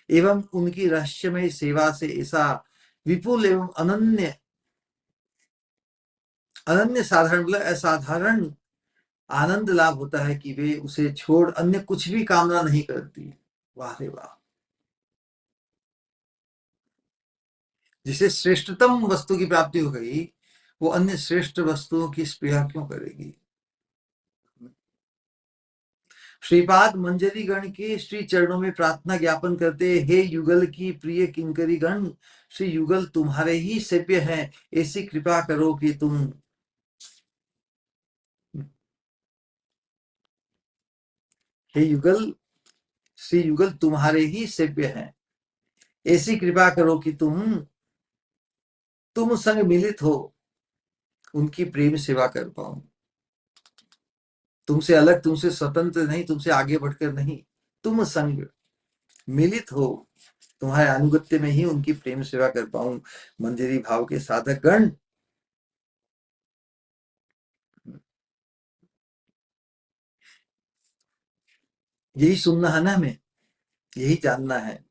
एवं उनकी रहस्यमय सेवा से ऐसा विपुल एवं अनन्य, अनन्य साधारण मतलब असाधारण आनंद लाभ होता है कि वे उसे छोड़ अन्य कुछ भी कामना नहीं करती। वाह रे वाह! जिसे श्रेष्ठतम वस्तु की प्राप्ति हो गई, वो अन्य श्रेष्ठ वस्तुओं की स्पृहा क्यों करेगी? श्रीपाद मंजरी गण के श्री चरणों में प्रार्थना ज्ञापन करते, हे युगल की प्रिय किंकरी गण, श्री युगल तुम्हारे ही सेव्य हैं, ऐसी कृपा करो कि तुम, हे युगल, श्री युगल तुम्हारे ही सेव्य हैं, ऐसी कृपा करो कि तुम संग मिलित हो, उनकी प्रेम सेवा कर पाऊं। तुमसे अलग, तुमसे स्वतंत्र नहीं, तुमसे आगे बढ़कर नहीं, तुम संग मिलित हो, तुम्हारे अनुगत्य में ही उनकी प्रेम सेवा कर पाऊं। मंजरी भाव के साधक गण यही सुनना है ना हमें, यही जानना है,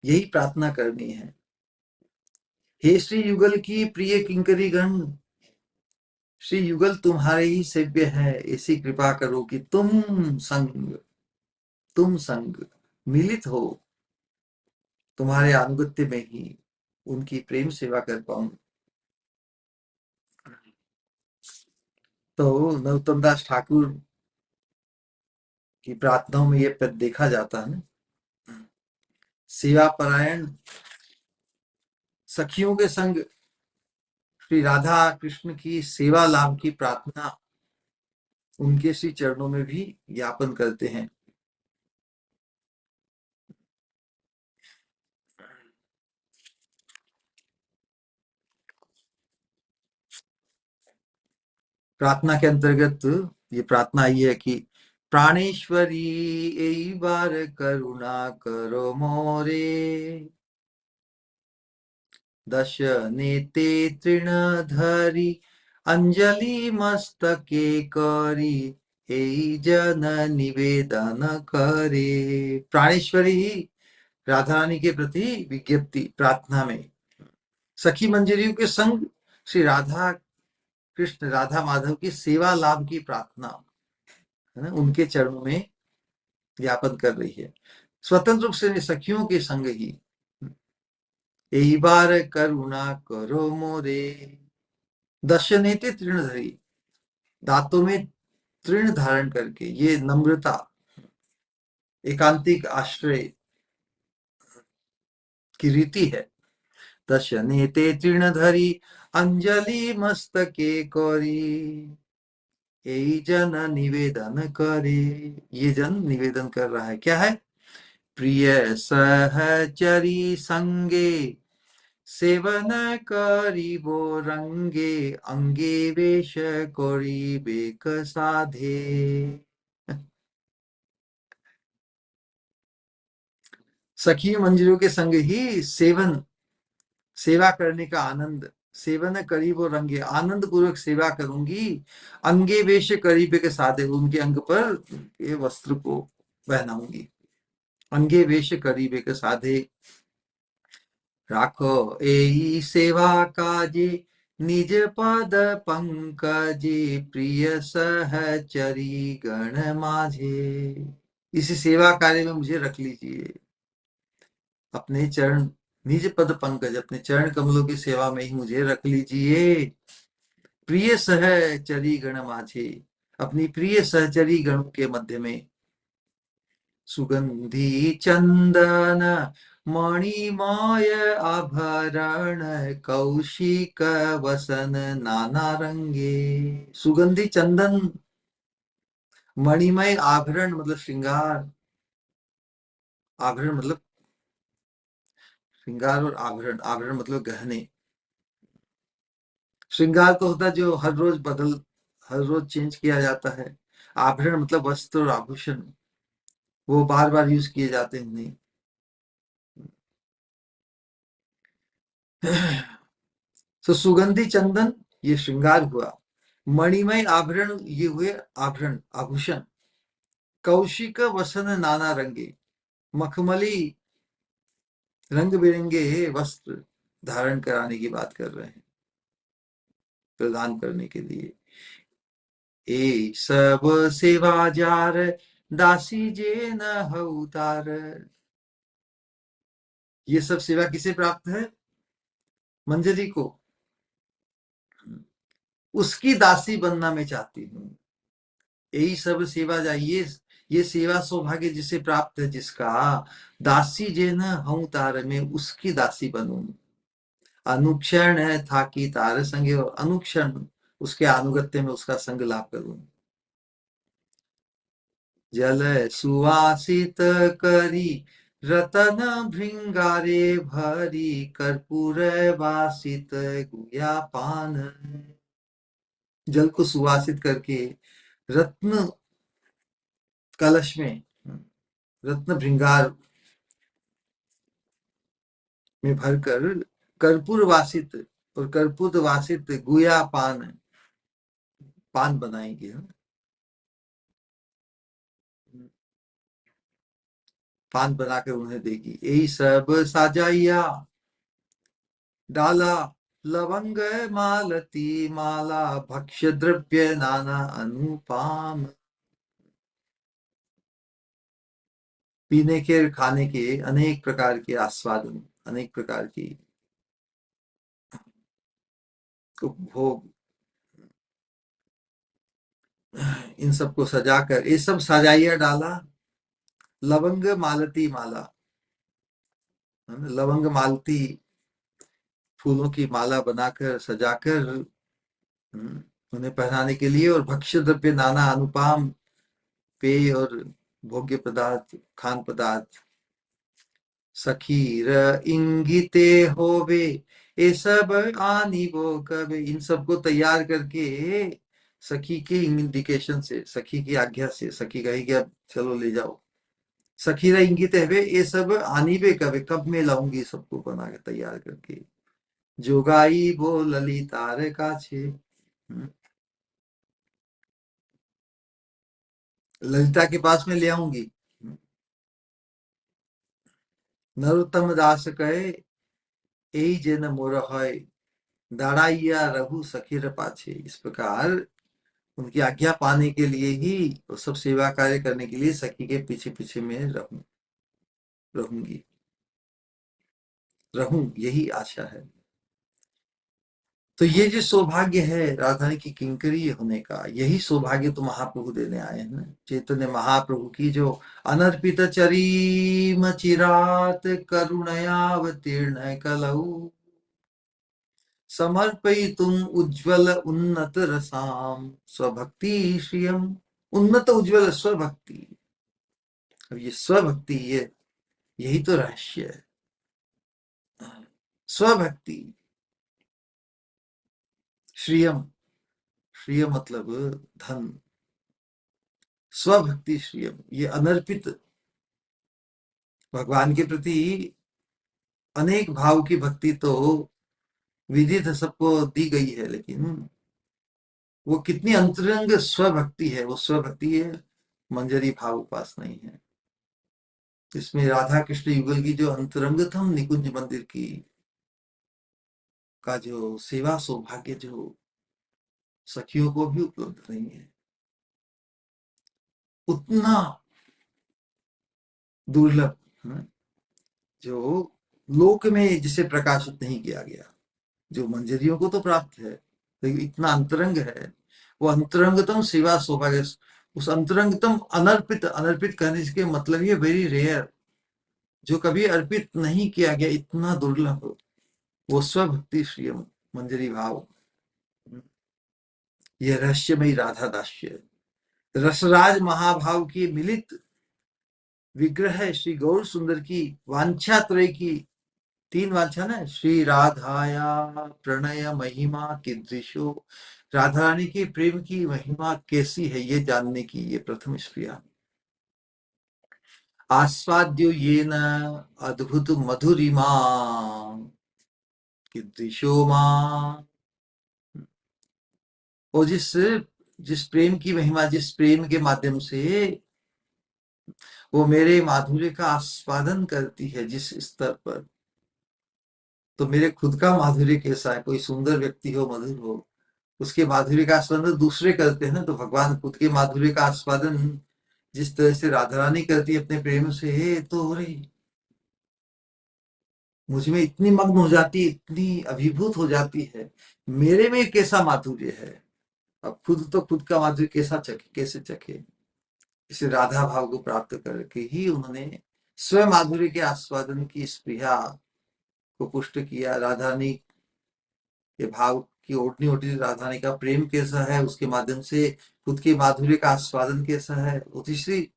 यही प्रार्थना करनी है। हे श्री युगल की प्रिय किंकरी गण, श्री युगल तुम्हारे ही सेव्य है, ऐसी कृपा करो कि तुम संग मिलित हो, तुम्हारे अनुगत्य में ही उनकी प्रेम सेवा कर पाऊं। तो नरोत्तम दास ठाकुर की प्रार्थनाओं में ये पद देखा जाता है ना, सेवा परायण सखियों के संग श्री राधा कृष्ण की सेवा लाभ की प्रार्थना उनके श्री चरणों में भी ज्ञापन करते हैं। प्रार्थना के अंतर्गत ये प्रार्थना आई है कि प्राणेश्वरी एक बार करुणा करो मोरे, दश नेते तृण धरी अंजलि मस्तके करी, हे जन निवेदन करे। प्राणेश्वरी राधा रानी के प्रति विज्ञप्ति प्रार्थना में सखी मंजरियों के संग श्री राधा कृष्ण राधा माधव की सेवा लाभ की प्रार्थना है ना, उनके चरणों में ज्ञापन कर रही है। स्वतंत्र रूप से सखियों के संग ही यही बार करुणा करो मोरे, दशनेते तृणधरी, दांतों में तृण धारण करके, ये नम्रता एकांतिक आश्रय की रीति है। दशनेते तृणधरी अंजलि मस्तके करी, यही जन निवेदन करे। ये जन निवेदन कर रहा है, क्या है? प्रिय सहचरी संगे सेवन करिबो रंगे, अंगे वेश करिबेक साधे। सखी मंजरियों के संग ही सेवा करने का आनंद, सेवन करीब और रंगे, आनंद पूर्वक सेवा करूंगी, अंगे वेश करीब के साधे, उनके अंग पर ये वस्त्र को पहनाऊंगी। अंगे वेश करीब के साधे, राखो एई सेवा काजे, निज पद पंकजे, प्रिय सहचरी गण माझे। इसी सेवा कार्य में मुझे रख लीजिए, अपने चरण, निज पद पंकज, अपने चरण कमलों की सेवा में ही मुझे रख लीजिए। प्रिय सहचरी गण माझे, अपनी प्रिय सहचरी गण के मध्य में सुगंधी चंदन मणिमय आभरण, कौशिक वसन नाना रंगे। सुगंधी चंदन मणिमय आभरण मतलब श्रृंगार, आभरण मतलब श्रृंगार, और आभरण, आभरण मतलब गहने। श्रृंगार तो होता है जो हर रोज चेंज किया जाता है। आभरण मतलब वस्त्र और आभूषण, वो बार बार यूज किए जाते हैं नहीं। तो सुगंधी चंदन ये श्रृंगार हुआ, मणिमय आभरण ये हुए आभरण आभूषण, कौशिक वसन नाना रंगे, मखमली रंग बिरंगे वस्त्र धारण कराने की बात कर रहे हैं, प्रदान करने के लिए। ए सब सेवा जार, दासी जे न उतार। ये सब सेवा किसे प्राप्त है? मंजरी को। उसकी दासी बनना मैं चाहती हूँ। यही सब सेवा जाइए, ये सेवा सौभाग्य जिसे प्राप्त है, जिसका दासी जे न हूं तार, में उसकी दासी बनूं। अनुक्षण है था कि तार संगे, और अनुक्षण उसके अनुगत्य में उसका संग लाभ करूं। जल सुवासित करी रतन भृंगारे भरी, कर्पूर वासित गुया पान। जल को सुवासित करके रत्न कलश में, रत्न भृंगार में भरकर, कर्पूर वासित और कर्पूर वासित गुया पान, पान बनाएंगे। पान बनाकर उन्हें देगी। यही सब साजाइया डाला, लवंग मालती माला, भक्ष्य द्रव्य नाना अनुपाम। पीने के खाने के अनेक प्रकार के आस्वादन, अनेक प्रकार की उपभोग, इन सबको सजाकर, ये सब सजाइया डाला, लवंग मालती माला, लवंग मालती फूलों की माला बनाकर सजाकर उन्हें पहनाने के लिए, और भक्ष्य द्रव्य नाना अनुपाम, पेय और भोग्य पदार्थ, खान पदार्थ। सखी र इंगिते होवे, ये सब आनिबो कबे, इन सबको तैयार करके सखी के इंडिकेशन से, सखी की आज्ञा से, सखी कहेगी अब चलो ले जाओ। सखी र इंगित है, ये सब आनिबे कबे, कब मैं लाऊंगी सबको बना के तैयार करके। जोगाई वो ललितार काछे, ललिता के पास में ले आऊंगी। नरोत्तम दास कहे, यही जेन मोर है, दाड़ाइया रघु सखीर पाछे। इस प्रकार उनकी आज्ञा पाने के लिए ही, वो सब सेवा कार्य करने के लिए सखी के पीछे पीछे में रहूंगी, रहूं, यही आशा है। तो ये जो सौभाग्य है राधा की किंकरी होने का, यही सौभाग्य तो महाप्रभु देने आए हैं ना। चैतन्य महाप्रभु की जो अनर्पित चरीम चिरात करुणयावतीर्ण कलऊ, समर्पयितुम उज्ज्वल उन्नत रसाम स्वभक्ति श्रियम। उन्नत उज्ज्वल स्वभक्ति, अब ये स्वभक्ति, ये यही तो रहस्य है। स्वभक्ति श्रियम, श्रिय मतलब धन, स्वभक्ति श्रियम, ये अनर्पित भगवान के प्रति अनेक भाव की भक्ति तो विदित सबको दी गई है, लेकिन वो कितनी अंतरंग स्वभक्ति है, वो स्वभक्ति है मंजरी भाव उपासना ही है। इसमें राधा कृष्ण युगल की जो अंतरंगतम निकुंज मंदिर की का जो सेवा सौभाग्य जो सखियों को भी उपलब्ध नहीं है, उतना दुर्लभ, जो लोक में जिसे प्रकाशित नहीं किया गया, जो मंजरियों को तो प्राप्त है, लेकिन इतना अंतरंग है, वो अंतरंगतम सेवा सौभाग्य, उस अंतरंगतम अनर्पित, अनर्पित कहने के मतलब ये वेरी रेयर, जो कभी अर्पित नहीं किया गया, इतना दुर्लभ, वो स्वभक्ति श्री मंजरी भाव, यह रहस्यमयी राधा दास्य, रसराज महाभाव की मिलित विग्रह है श्री गौर सुंदर की वांछा त्रय की। तीन वांछा ना, श्री राधाया प्रणय महिमा कीदृशो, राधा रानी की प्रेम की महिमा कैसी है ये जानने की ये प्रथम स्प्रिया। आस्वाद्यो ये न अद्भुत मधुरिमा कीदृशो मां, और जिस जिस प्रेम की महिमा, जिस प्रेम के माध्यम से वो मेरे माधुर्य का आस्वादन करती है जिस स्तर पर, तो मेरे खुद का माधुर्य कैसा है। कोई सुंदर व्यक्ति हो, मधुर हो, उसके माधुर्य का आस्वादन दूसरे करते हैं ना, तो भगवान खुद के माधुर्य का आस्वादन जिस तरह से राधा रानी करती है अपने प्रेम से, तो अरे मुझ में इतनी मग्न हो जाती है, इतनी अभिभूत हो जाती है, मेरे में कैसा माधुर्य है। अब खुद तो खुद का माधुर्य कैसा चखे, कैसे चखे। इसे राधा भाव को प्राप्त करके ही उन्होंने स्वयं माधुर्य के आस्वादन की स्पृहा को पुष्ट किया। राधा रानी के भाव की ओटनी ओटनी राधा रानी का प्रेम कैसा है, उसके माध्यम से खुद के माधुर्य का आस्वादन कैसा है। और तीसरी,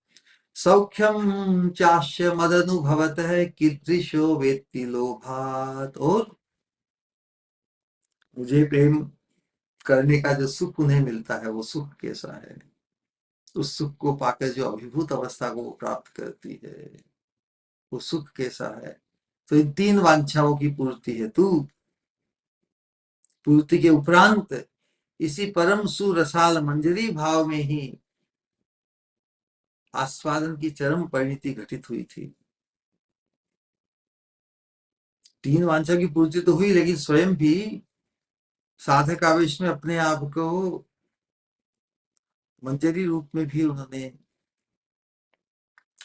सौख्यम चाश्य मदनुभवत है कीदृशो वेत्ति लोभात, और मुझे प्रेम करने का जो सुख उन्हें मिलता है, वो सुख कैसा है, उस सुख को पाकर जो अभिभूत अवस्था को प्राप्त करती है, वो सुख कैसा है। तो इन तीन वांछाओं की पूर्ति है तू, पूर्ति के उपरांत इसी परम सुरसाल मंजरी भाव में ही आस्वादन की चरम परिणति घटित हुई थी। तीन वांछा की पूर्ति तो हुई, लेकिन स्वयं भी साधक आवेश में अपने आप को मंजरी रूप में भी उन्होंने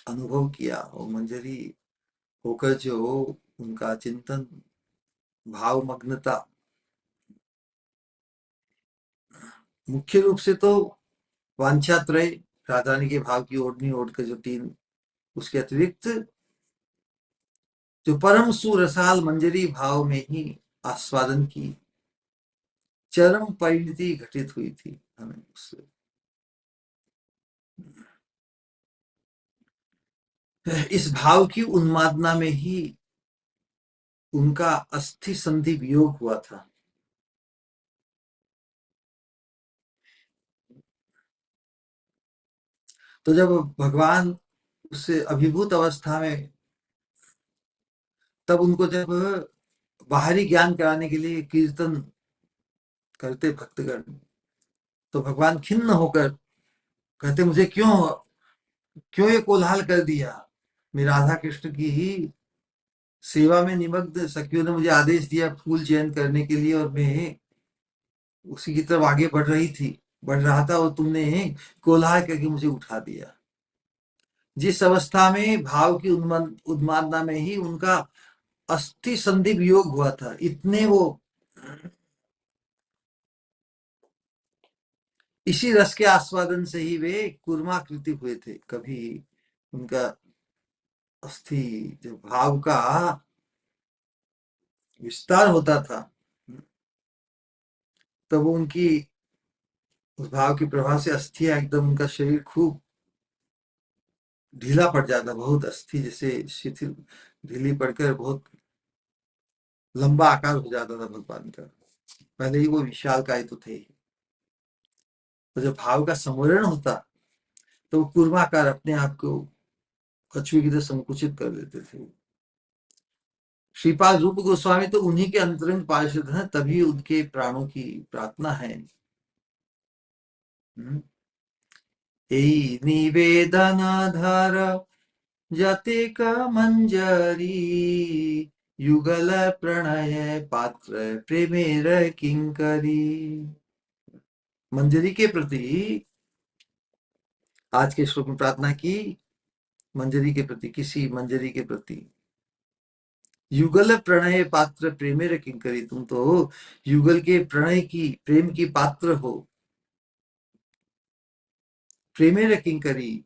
अनुभव किया, और मंजरी होकर जो उनका चिंतन, भाव मग्नता, मुख्य रूप से तो वांछात्रय, राधा रानी के भाव की ओढ़नी ओढ़कर जो तीन, उसके अतिरिक्त जो परम सुरसाल मंजरी भाव में ही आस्वादन की चरम परिणति घटित हुई थी हमें उससे। इस भाव की उन्मादना में ही उनका अस्थि संधि वियोग हुआ था। तो जब भगवान उस अभिभूत अवस्था में, तब उनको जब बाहरी ज्ञान कराने के लिए कीर्तन करते भक्तगण, तो भगवान खिन्न होकर कहते, मुझे क्यों क्यों ये कोलाहल कर दिया। मैं राधा कृष्ण की ही सेवा में निमग्न, सखियों ने मुझे आदेश दिया फूल चयन करने के लिए, और मैं उसी की तरफ आगे बढ़ रहा था, और तुमने कोलाहल करके मुझे उठा दिया। जिस अवस्था में भाव की उन्मादना में ही उनका अस्थि संधि वियोग हुआ था, इतने वो इसी रस के आस्वादन से ही वे कूर्माकृति हुए थे। कभी उनका अस्थि, जो भाव का विस्तार होता था, तब वो उनकी उस भाव के प्रभाव से अस्थियां एकदम, उनका शरीर खूब ढीला पड़ जाता, बहुत अस्थि जैसे शिथिल, ढीली पड़कर बहुत लंबा आकार हो जाता था भगवान का। पहले ही वो विशाल काय तो थे ही। तो जब भाव का समरण होता, तो वो कूर्माकार अपने आप को कछुए की तरह संकुचित कर देते थे। श्रीपाद रूप गोस्वामी तो उन्हीं के अंतरंग पार्षद हैं, तभी उनके प्राणों की प्रार्थना है। यही निवेदन धर जतिक मंजरी, युगल प्रणय पात्र प्रेमेर किंकरी। मंजरी के प्रति, आज के श्लोक में प्रार्थना की, मंजरी के प्रति, किसी मंजरी के प्रति। युगल प्रणय पात्र प्रेमेर किंकरी, तुम तो युगल के प्रणय की, प्रेम की पात्र हो। प्रेमेर किंकरी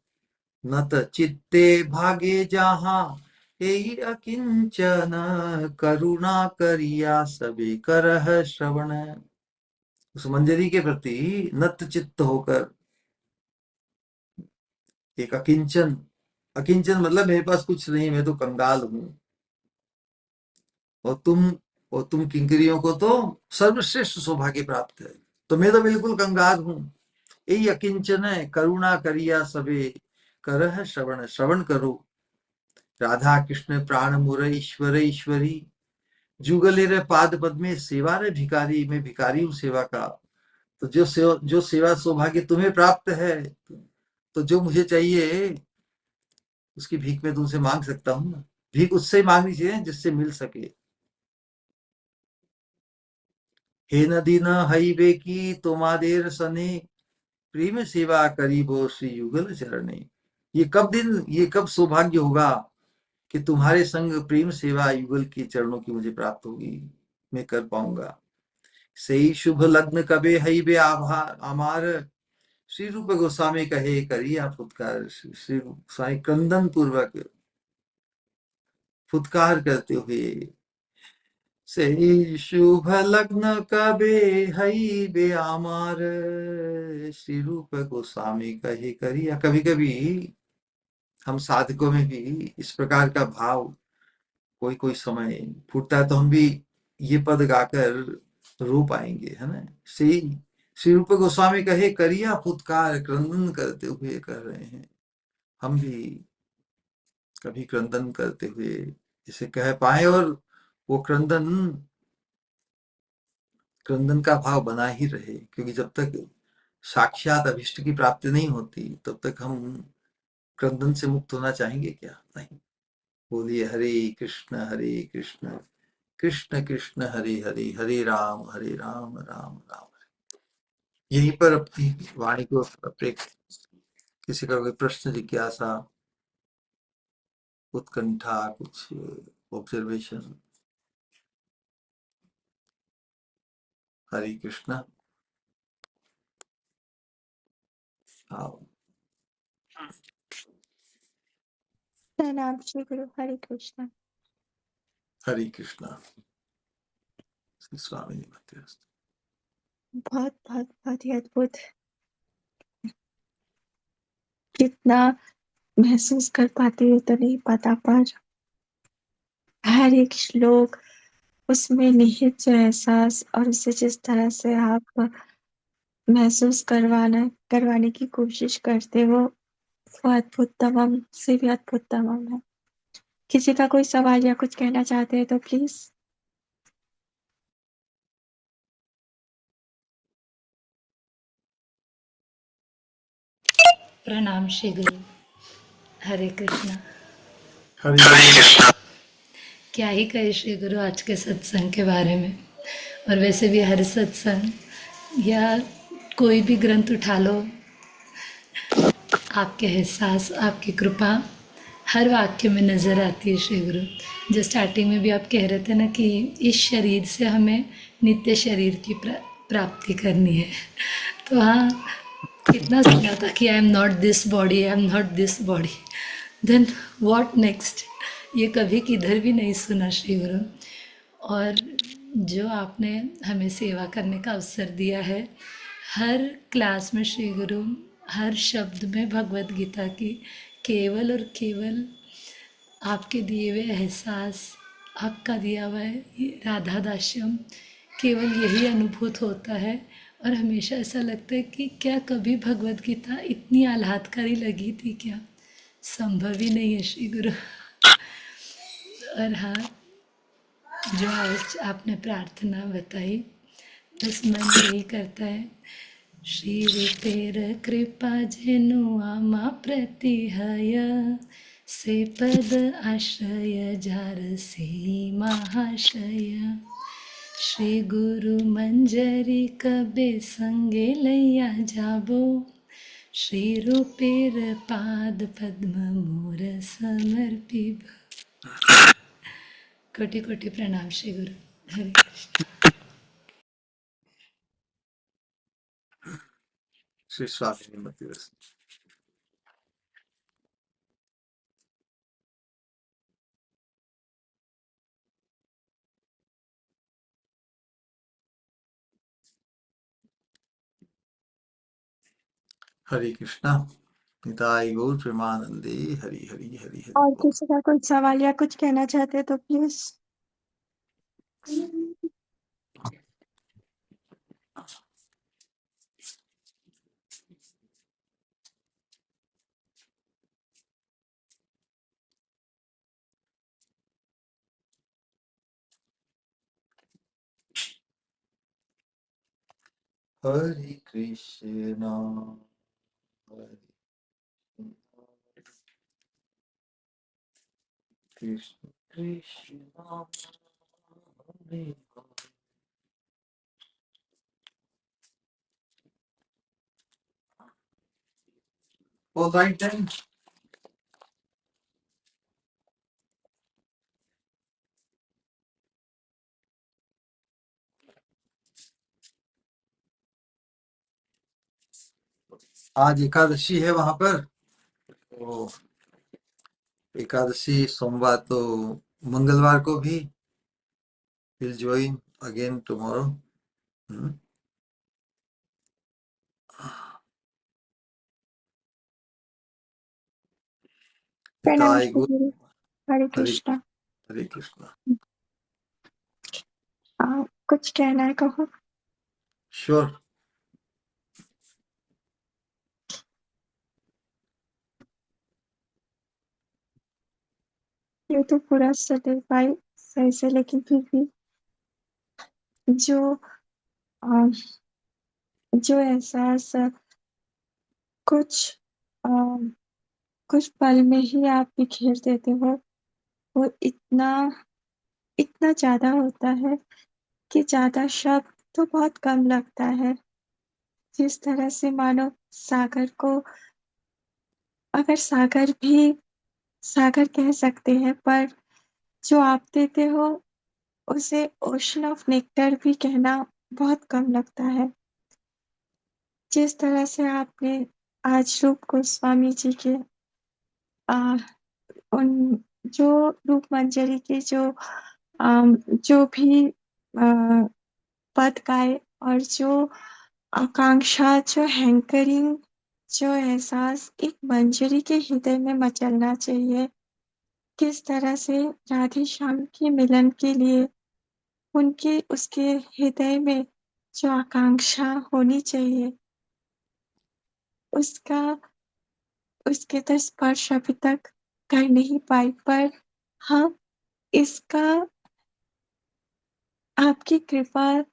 न त चित्ते भागे जहां, यही अकिंचन करुणा करिया सबे करह श्रवण। उस मंजरी के प्रति नत चित्त होकर, एक अकिंचन, अकिंचन मतलब मेरे पास कुछ नहीं, मैं तो कंगाल हूं, और तुम किंकरियों को तो सर्वश्रेष्ठ सौभाग्य प्राप्त है, तो मैं तो बिल्कुल कंगाल हूं। यही अकिंचन है, करुणा करिया सबे करह श्रवण, श्रवण करो। राधा कृष्ण प्राण मुर ईश्वर ईश्वरी, जुगले रे पाद पद में सेवा रे भिखारी, मैं भिखारी हूँ सेवा का। तो जो सेवा सौभाग्य तुम्हें प्राप्त है, तो जो मुझे चाहिए उसकी भीख मैं तुमसे मांग सकता हूँ ना। भीख उससे मांगनी चाहिए जिससे मिल सके। हे नदी न हईबे की तुम्हादेर सने, प्रेम सेवा करीबो श्री युगल चरणे। ये कब सौभाग्य होगा कि तुम्हारे संग प्रेम सेवा युगल के चरणों की मुझे प्राप्त होगी, मैं कर पाऊंगा। सही शुभ लग्न कबे हईबे आभा अमार, श्री रूप गोस्वामी कहे करिया फुत्कार। श्री गोस्वामी क्रंदन पूर्वक फुत्कार करते हुए, सही शुभ लग्न कबे हईबे आमार, श्री रूप गोस्वामी कहे करिया। कभी कभी हम साधकों में भी इस प्रकार का भाव कोई कोई समय फूटता है, तो हम भी ये पद गाकर रो पाएंगे, है ना। श्री श्री रूप गोस्वामी कहे करिया फुत्कार, क्रंदन करते हुए कर रहे हैं। हम भी कभी क्रंदन करते हुए इसे कह पाए, और वो क्रंदन क्रंदन का भाव बना ही रहे, क्योंकि जब तक साक्षात अभिष्ट की प्राप्ति नहीं होती, तब तक हम क्रंदन से मुक्त होना चाहेंगे क्या? नहीं। बोलिए हरे कृष्ण कृष्ण कृष्ण हरि हरि, हरे राम राम राम। यहीं पर अपनी वाणी को किसी का कोई प्रश्न, जिज्ञासा, उत्कंठा, कुछ ऑब्जर्वेशन? हरे कृष्ण। हाँ।
प्रणाम श्री गुरु। हरे कृष्णा।
हरे कृष्णा। श्री स्वामी जी महाराज।
बहुत बहुत बहुत ही अद्भुत। कितना महसूस कर पाती हूँ तो नहीं पता, पर हर एक श्लोक उसमें निहित जो एहसास और उसे जिस तरह से आप महसूस करवाने की कोशिश करते हो, वो अद्भुततमम से भी अद्भुततमम है। किसी का कोई सवाल या कुछ कहना चाहते हैं तो प्लीज।
प्रणाम श्री गुरु। हरे कृष्णा।
हरे कृष्णा।
क्या ही कहे श्री गुरु आज के सत्संग के बारे में। और वैसे भी हर सत्संग या कोई भी ग्रंथ उठा लो, आपके एहसास, आपकी कृपा हर वाक्य में नज़र आती है श्री गुरु। जो स्टार्टिंग में भी आप कह रहे थे ना कि इस शरीर से हमें नित्य शरीर की प्राप्ति करनी है, तो हाँ, कितना सुना था कि I am not this body, I am not this body, then what next. ये कभी किधर भी नहीं सुना श्री गुरु। और जो आपने हमें सेवा करने का अवसर दिया है, हर क्लास में श्री गुरु, हर शब्द में भगवत गीता की केवल और केवल आपके दिए हुए एहसास, आपका दिया हुआ ये राधा दास्यम, केवल यही अनुभूत होता है। और हमेशा ऐसा लगता है कि क्या कभी भगवत गीता इतनी आह्लादकारी लगी थी क्या? संभव ही नहीं है श्री गुरु। और हाँ, जो आज आपने प्रार्थना बताई, बस मन यही करता है, श्री रूपेर कृपा जेनु आमा प्रतिहय, से पद आश्रय जारसी महाशय। श्री गुरु मंजरी कबे संगे लैया जाबो, श्री रूपेर पाद पद्म मोर समर्पिब। कोटि कोटि प्रणाम श्री गुरु। हरे कृष्ण।
श्री स्वामी जी महाराज। हरे कृष्णा। निताई गौर प्रेमानंदे। हरि हरि हरि हरि
और
बोल।
किसी का कोई सवाल या कुछ कहना चाहते हैं तो please.
Hare Krishna. Hare Krishna Krishna Hare. All right then. आज एकादशी है वहां पर, तो एकादशी सोमवार तो मंगलवार को भी विल ज्वाइन अगेन टुमारो।
प्रणाम
निताई
श्री
गौर।
गुरु। हरे
हरे
कृष्णा।
हरे कृष्णा।
आप कुछ कहना है कहो।
श्योर।
ये तो पूरा सटल पाई सही से, लेकिन फिर भी जो जो एहसास कुछ अ, कुछ पल में ही आप बिखेर देते हो, वो इतना इतना ज़्यादा होता है कि ज़्यादा शब्द तो बहुत कम लगता है। जिस तरह से मानो सागर को अगर सागर कह सकते हैं, पर जो आप देते हो उसे ओशन ऑफ नेक्टर भी कहना बहुत कम लगता है। जिस तरह से आपने आज रूप गोस्वामी जी के अ, उन जो रूप मंजरी के जो भी पद गाए और जो आकांक्षा, जो हैंकरिंग, जो एहसास एक मंजरी के हृदय में मचलना चाहिए, किस तरह से राधे श्याम के मिलन के लिए उनके उसके हृदय में जो आकांक्षा होनी चाहिए, उसका उसके तो स्पर्श अभी तक कर नहीं पाई, पर हाँ, इसका आपकी कृपा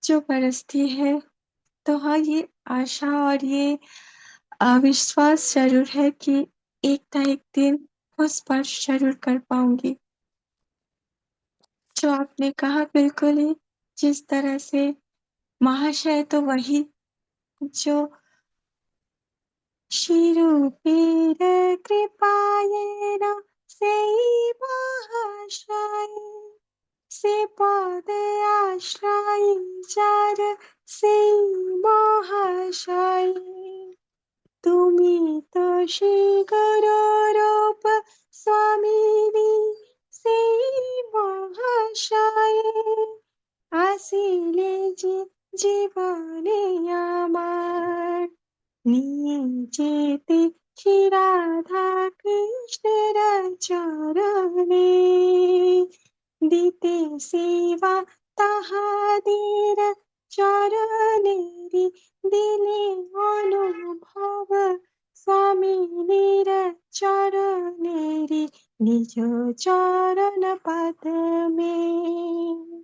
जो बरसती है, तो हाँ, ये आशा और ये विश्वास ज़रूर है कि एक ना एक दिन वो स्पर्श ज़रूर कर पाऊँगी। जो आपने कहा बिल्कुल ही, जिस तरह से महाशय तो वही जो शिरूपेण कृपायेन सेयि महाशय से पद आश्रयी যার সেই মহাশয় তুমি তো সেই গৌরব স্বামিনী সেই মহাশয় আসিলে যে জীবনে আমার নিয়ে যেতে শ্রী রাধা কৃষ্ণের চরণে দিতে সেবা তাহাদের চরণেরি দিলে অনুভব স্বামিনীর চরণেরি নিজ চরণ পদ में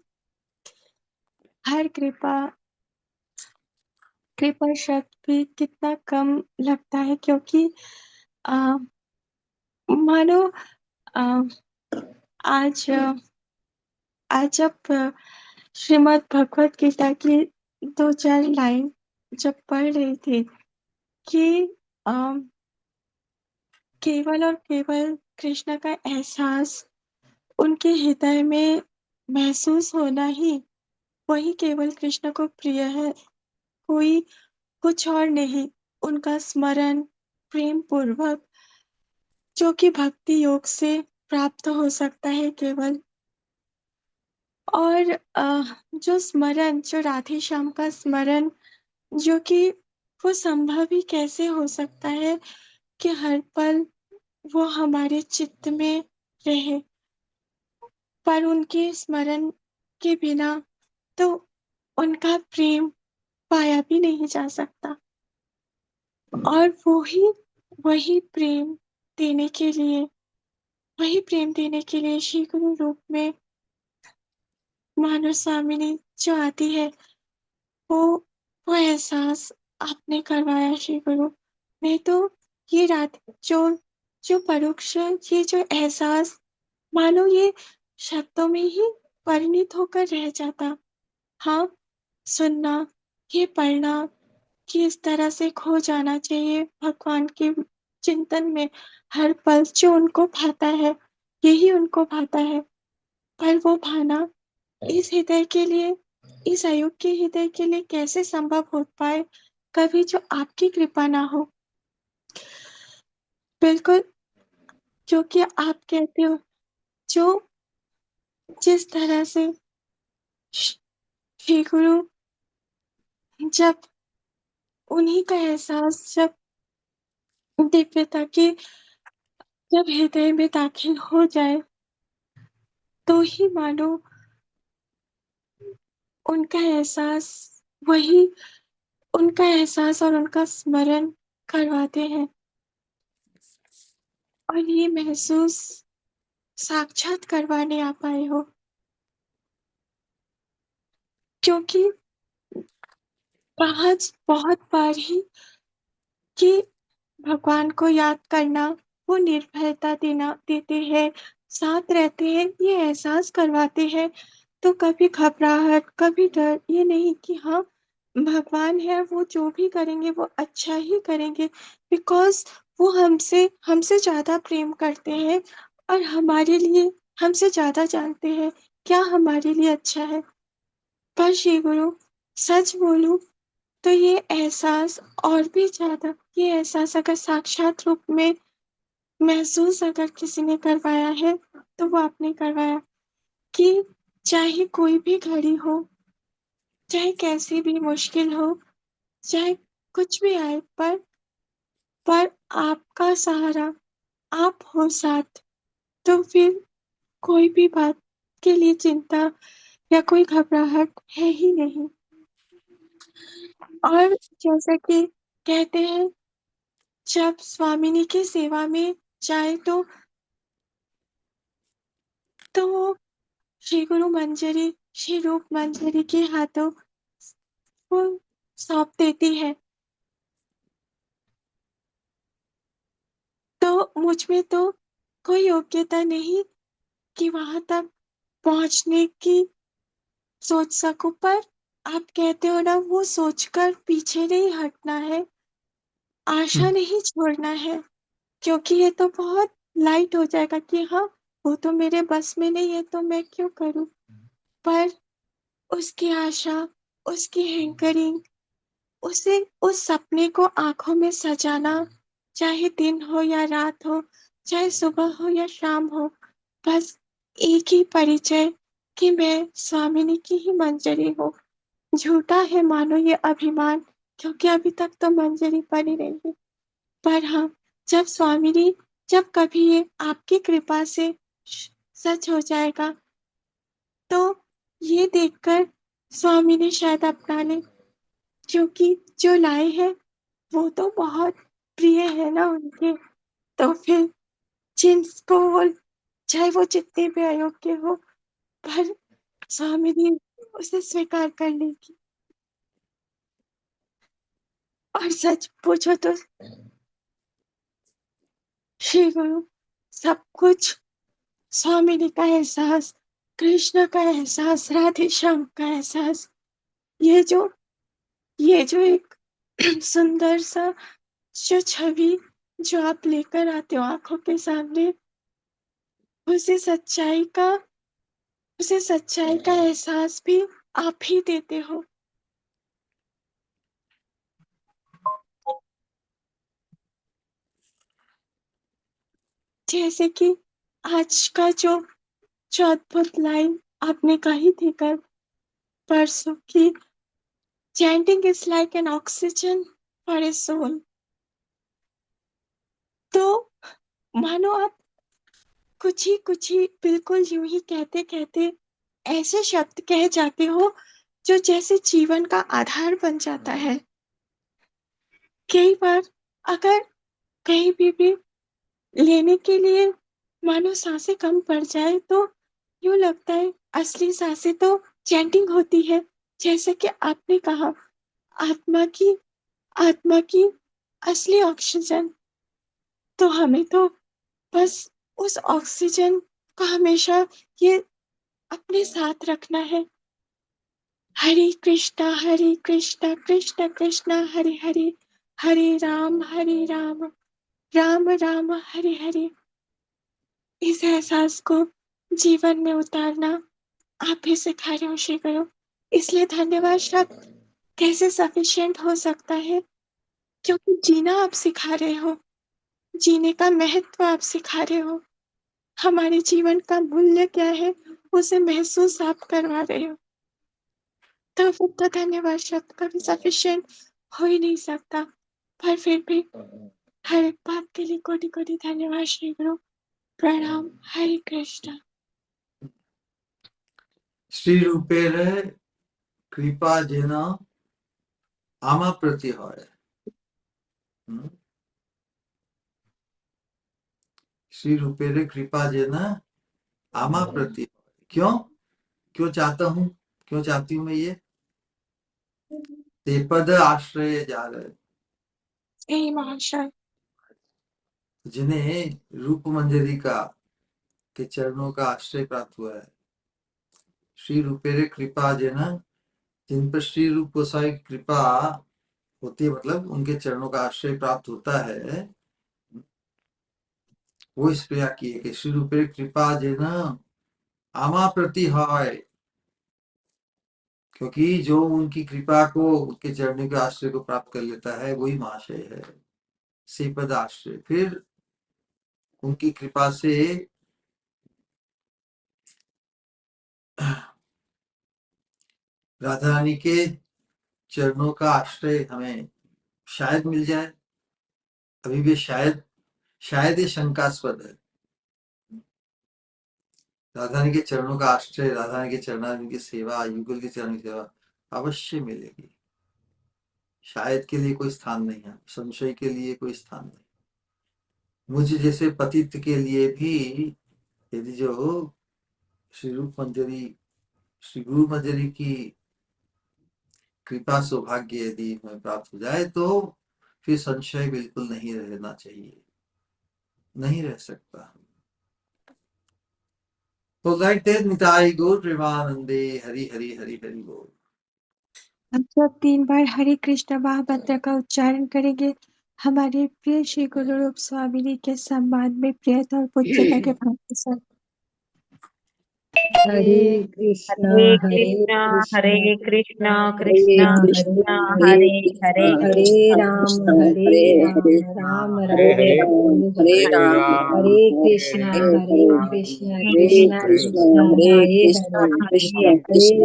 हर कृपा शब्द भी कितना कम लगता है, क्योंकि अ, मानो अ, आज जब श्रीमद् भगवत गीता की 2-4 लाइन जब पढ़ रही थी कि अ, केवल और केवल कृष्ण का एहसास उनके हृदय में महसूस होना ही वही केवल कृष्ण को प्रिय है, कोई कुछ और नहीं। उनका स्मरण प्रेम पूर्वक जो कि भक्ति योग से प्राप्त हो सकता है केवल। और जो राधे श्याम का स्मरण, जो कि वो संभव ही कैसे हो सकता है कि हर पल वो हमारे चित्त में रहे, पर उनके स्मरण के बिना तो उनका प्रेम पाया भी नहीं जा सकता। और देने के लिए वही प्रेम देने के लिए श्री गुरु रूप में मानव स्वामिनी जो आती है, वो वो एहसास आपने करवाया श्री गुरु। नहीं तो ये रात जो जो परोक्ष ये जो एहसास, मानो ये शब्दों में ही परिणित होकर रह जाता। हाँ, सुनना, ये पढ़ना कि इस तरह से खो जाना चाहिए भगवान के चिंतन में हर पल, जो उनको भाता है, यही उनको भाता है। पर वो भाना इस हृदय के लिए, इस अयोग्य हृदय के लिए कैसे संभव हो पाए, कभी जो आपकी कृपा ना हो। बिल्कुल, क्योंकि आप कहते हो, जो जिस तरह से श्री गुरु जब उन्हीं का एहसास जब दिव्यता के जब हृदय में दाखिल हो जाए, तो ही मानो उनका एहसास वही उनका एहसास और उनका स्मरण करवाते हैं। और ये महसूस साक्षात करवाने आप आए हो, क्योंकि बहुत बार ही कि भगवान को याद करना वो निर्भयता देते हैं, साथ रहते हैं, ये एहसास करवाते हैं। तो कभी घबराहट, कभी डर, ये नहीं कि हाँ, भगवान है, वो जो भी करेंगे वो अच्छा ही करेंगे, बिकॉज़ वो हमसे हमसे ज़्यादा प्रेम करते हैं और हमारे लिए हमसे ज़्यादा जानते हैं क्या हमारे लिए अच्छा है। पर श्री गुरु, सच बोलूँ तो ये एहसास और भी ज़्यादा, ये एहसास अगर साक्षात रूप में महसूस अगर किसी ने करवाया है, तो वो आपने करवाया कि चाहे कोई भी घड़ी हो, चाहे कैसी भी मुश्किल हो, चाहे कुछ भी आए, पर आपका सहारा, आप हो साथ, तो फिर कोई भी बात के लिए चिंता या कोई घबराहट है ही नहीं। और जैसा कि कहते हैं, जब स्वामिनी की सेवा में जाए तो वो श्री गुरु मंजरी, श्री रूप मंजरी के हाथों वो सौंप देती है। तो मुझ में तो कोई योग्यता नहीं कि वहां तक पहुंचने की सोच सकूं, पर आप कहते हो ना, वो सोचकर पीछे नहीं हटना है, आशा नहीं छोड़ना है, क्योंकि ये तो बहुत लाइट हो जाएगा कि हाँ, वो तो मेरे बस में नहीं है तो मैं क्यों करूं। पर उसकी आशा, उसकी हैंकरिंग, उसे उस सपने को आंखों में सजाना, चाहे दिन हो या रात हो, चाहे सुबह हो या शाम हो, बस एक ही परिचय कि मैं स्वामिनी की ही मंजरी हूँ। झूठा है मानो ये अभिमान, क्योंकि अभी तक तो मंजरी बनी रही है। पर हाँ, जब स्वामिनी, जब कभी ये आपकी कृपा से सच हो जाएगा, तो ये देखकर स्वामिनी शायद अपना ले, क्योंकि जो लाए हैं वो तो बहुत प्रिय है ना उनके। तो फिर जिनको वो, चाहे वो जितने भी अयोग्य हो, पर स्वामिनी उसे स्वीकार कर लेगी। और सच पूछो तो श्री गुरु, सब कुछ स्वामिनी का एहसास, कृष्ण का एहसास, राधे श्याम का एहसास, ये जो ये जो एक सुंदर सा जो छवि जो आप लेकर आते हो आंखों के सामने, उसे सच्चाई का उसे सच्चाई का एहसास भी आप ही देते हो। जैसे कि आज का जो अद्भुत लाइन आपने कही थी कल परसों की, chanting is like an oxygen for a soul. तो मानो आप कुछ ही बिल्कुल यूं ही कहते कहते ऐसे शब्द कह जाते हो जो जैसे जीवन का आधार बन जाता है। कई बार अगर कहीं भी लेने के लिए मानो सांसें कम पड़ जाए, तो यूं लगता है असली सांसें तो चैंटिंग होती है। जैसे कि आपने कहा, आत्मा की आत्मा की असली ऑक्सीजन, तो हमें तो बस उस ऑक्सीजन को हमेशा ये अपने साथ रखना है। हरे कृष्णा कृष्ण कृष्ण हरे हरे, हरे राम राम राम हरे हरे। इस एहसास को जीवन में उतारना आप ही सिखा रहे हो श्री गुरु। इसलिए धन्यवाद शब्द कैसे सफिशिएंट हो सकता है, क्योंकि जीना आप सिखा रहे हो, जीने का महत्व आप सिखा रहे हो, हमारे जीवन का मूल्य क्या है उसे महसूस आप करवा रहे हो। तो फिर तो धन्यवाद शब्द कभी सफिशिएंट हो ही नहीं सकता। पर फिर भी हर एक बात के लिए कोटि कोटि धन्यवाद श्री गुरु। प्रणाम। हरे कृष्ण।
श्री रूपेर कृपा जेन आमा प्रति হয়। श्री रूपेर कृपा जेन आमा प्रति হয়। क्यों क्यों चाहता हूँ, क्यों चाहती हूँ मैं ये? ते पद आश्रय जा रहे,
हे महाशय।
जिन्हें रूप मंजरी का के चरणों का आश्रय प्राप्त हुआ है। श्री रूपेरे कृपा जेना, जिन पर श्री रूप गोसाई की कृपा होती है, मतलब उनके चरणों का आश्रय प्राप्त होता है, वो इस क्रिया की है कि श्री रूपेरे कृपा जेना आमा प्रति हाय, क्योंकि जो उनकी कृपा को, उनके चरणों के आश्रय को प्राप्त कर लेता है वही महाशय है। श्रीपद आश्रय, फिर उनकी कृपा से राधा रानी के चरणों का आश्रय हमें शायद मिल जाए। अभी भी शायद ये शंकास्पद है। राधा रानी के चरणों का आश्रय, राधा रानी के चरणारविंद की सेवा, युगल के चरण की सेवा अवश्य मिलेगी। शायद के लिए कोई स्थान नहीं है, संशय के लिए कोई स्थान नहीं। मुझे जैसे पतित के लिए भी यदि जो श्री रूप मंजरी, श्री गुरु मंजरी की कृपा सौभाग्य यदि हमें प्राप्त हो जाए तो फिर संशय बिल्कुल नहीं रहना चाहिए, नहीं रह सकता। तो लाइक दैट, निताई गौर प्रेमानंदे, हरि हरि हरि हरि बोल।
हम सब 3 बार हरे कृष्ण महामंत्र का उच्चारण करेंगे। हमारे प्रिय श्री गुरु रूप स्वामी जी के सम्मान में प्रियता और पूज्यता के भाव के साथ।
हरे
हरे
कृष्णा
हरे कृष्णा
हरे
कृष्णा
कृष्णा
कृष्णा
हरे
हरे
हरे
हरे
राम
हरे
राम
हरे
राम
हरे
हरे
हरे
हरे
राम
हरे
हरे
कृष्णा
राम
कृष्णा
हरे
कृष्णा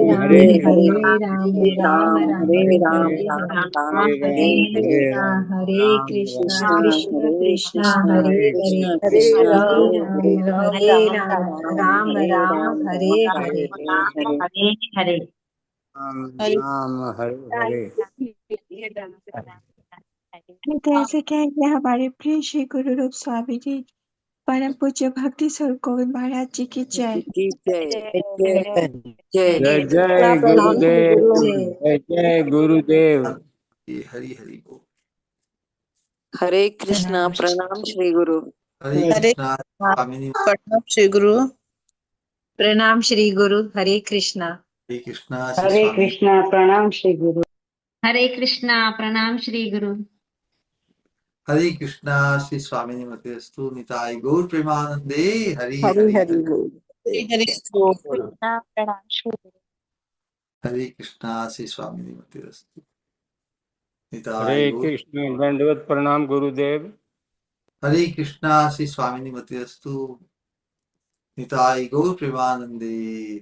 हरे हरे हरे
हरे
राम
हरे
हरे
राम
हरे
हरे
हरे
राम हरे
कृष्णा
राम
कृष्णा
राम
कृष्ण कृष्ण हरे
हरे
हरे हरे राम राम हरे हरे
हरे हरे
राम हरे हरे।
तो ऐसे कहेंगे हमारे प्रिय श्री गुरु रूप स्वामी जी परम पूज्य भक्ति स्वरूप गोविंद महाराज जी की जय।
जय जय गुरुदेव, जय जय गुरुदेव।
ये हरि हरि बोल।
हरे कृष्णा
प्रणाम।
प्रणाम श्री गुरु।
हरे कृष्णा स्वामिनी,
प्रणाम श्री गुरु।
प्रणाम श्री गुरु। हरे कृष्णा।
हरे कृष्णा श्री
हरे
स्वामी,
कृष्णा प्रणाम श्री गुरु। हरे कृष्णा प्रणाम श्री गुरु।
हरे कृष्णा श्री स्वामिनी मतेस्तु, निताई गौर प्रेमानंदे, हरि
हरि
हरि
हरि
हरि।
बोल। हरि बोल।
प्रणाम श्री गुरु।
हरे कृष्णा श्री स्वामिनी मतेस्तु,
हरे
निताई गौर।
कृष्ण, दंडवत प्रणाम गुरुदेव।
हरे कृष्णा श्री स्वामिनी मतेस्तु, निताई गौर प्रेमानंदे,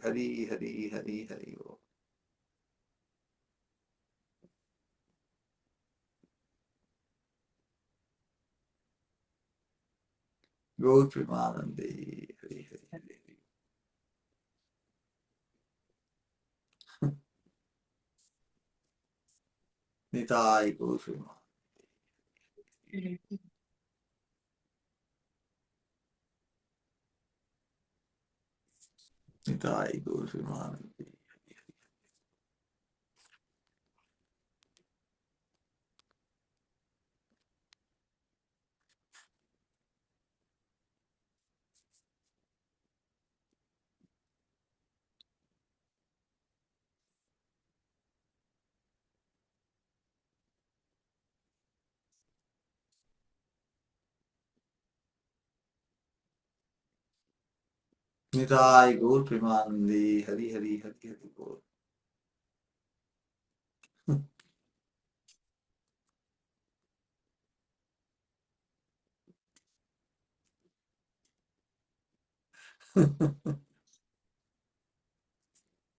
हरि हरि हरि हरि बोल। गौर प्रेमानंदे, हरि हरि हरि हरि। निताई गौर प्रेमानंदे, निताई गौर प्रेमानंदे। निताई गौर प्रेमानंदे, हरि हरि हरि हरि बोल।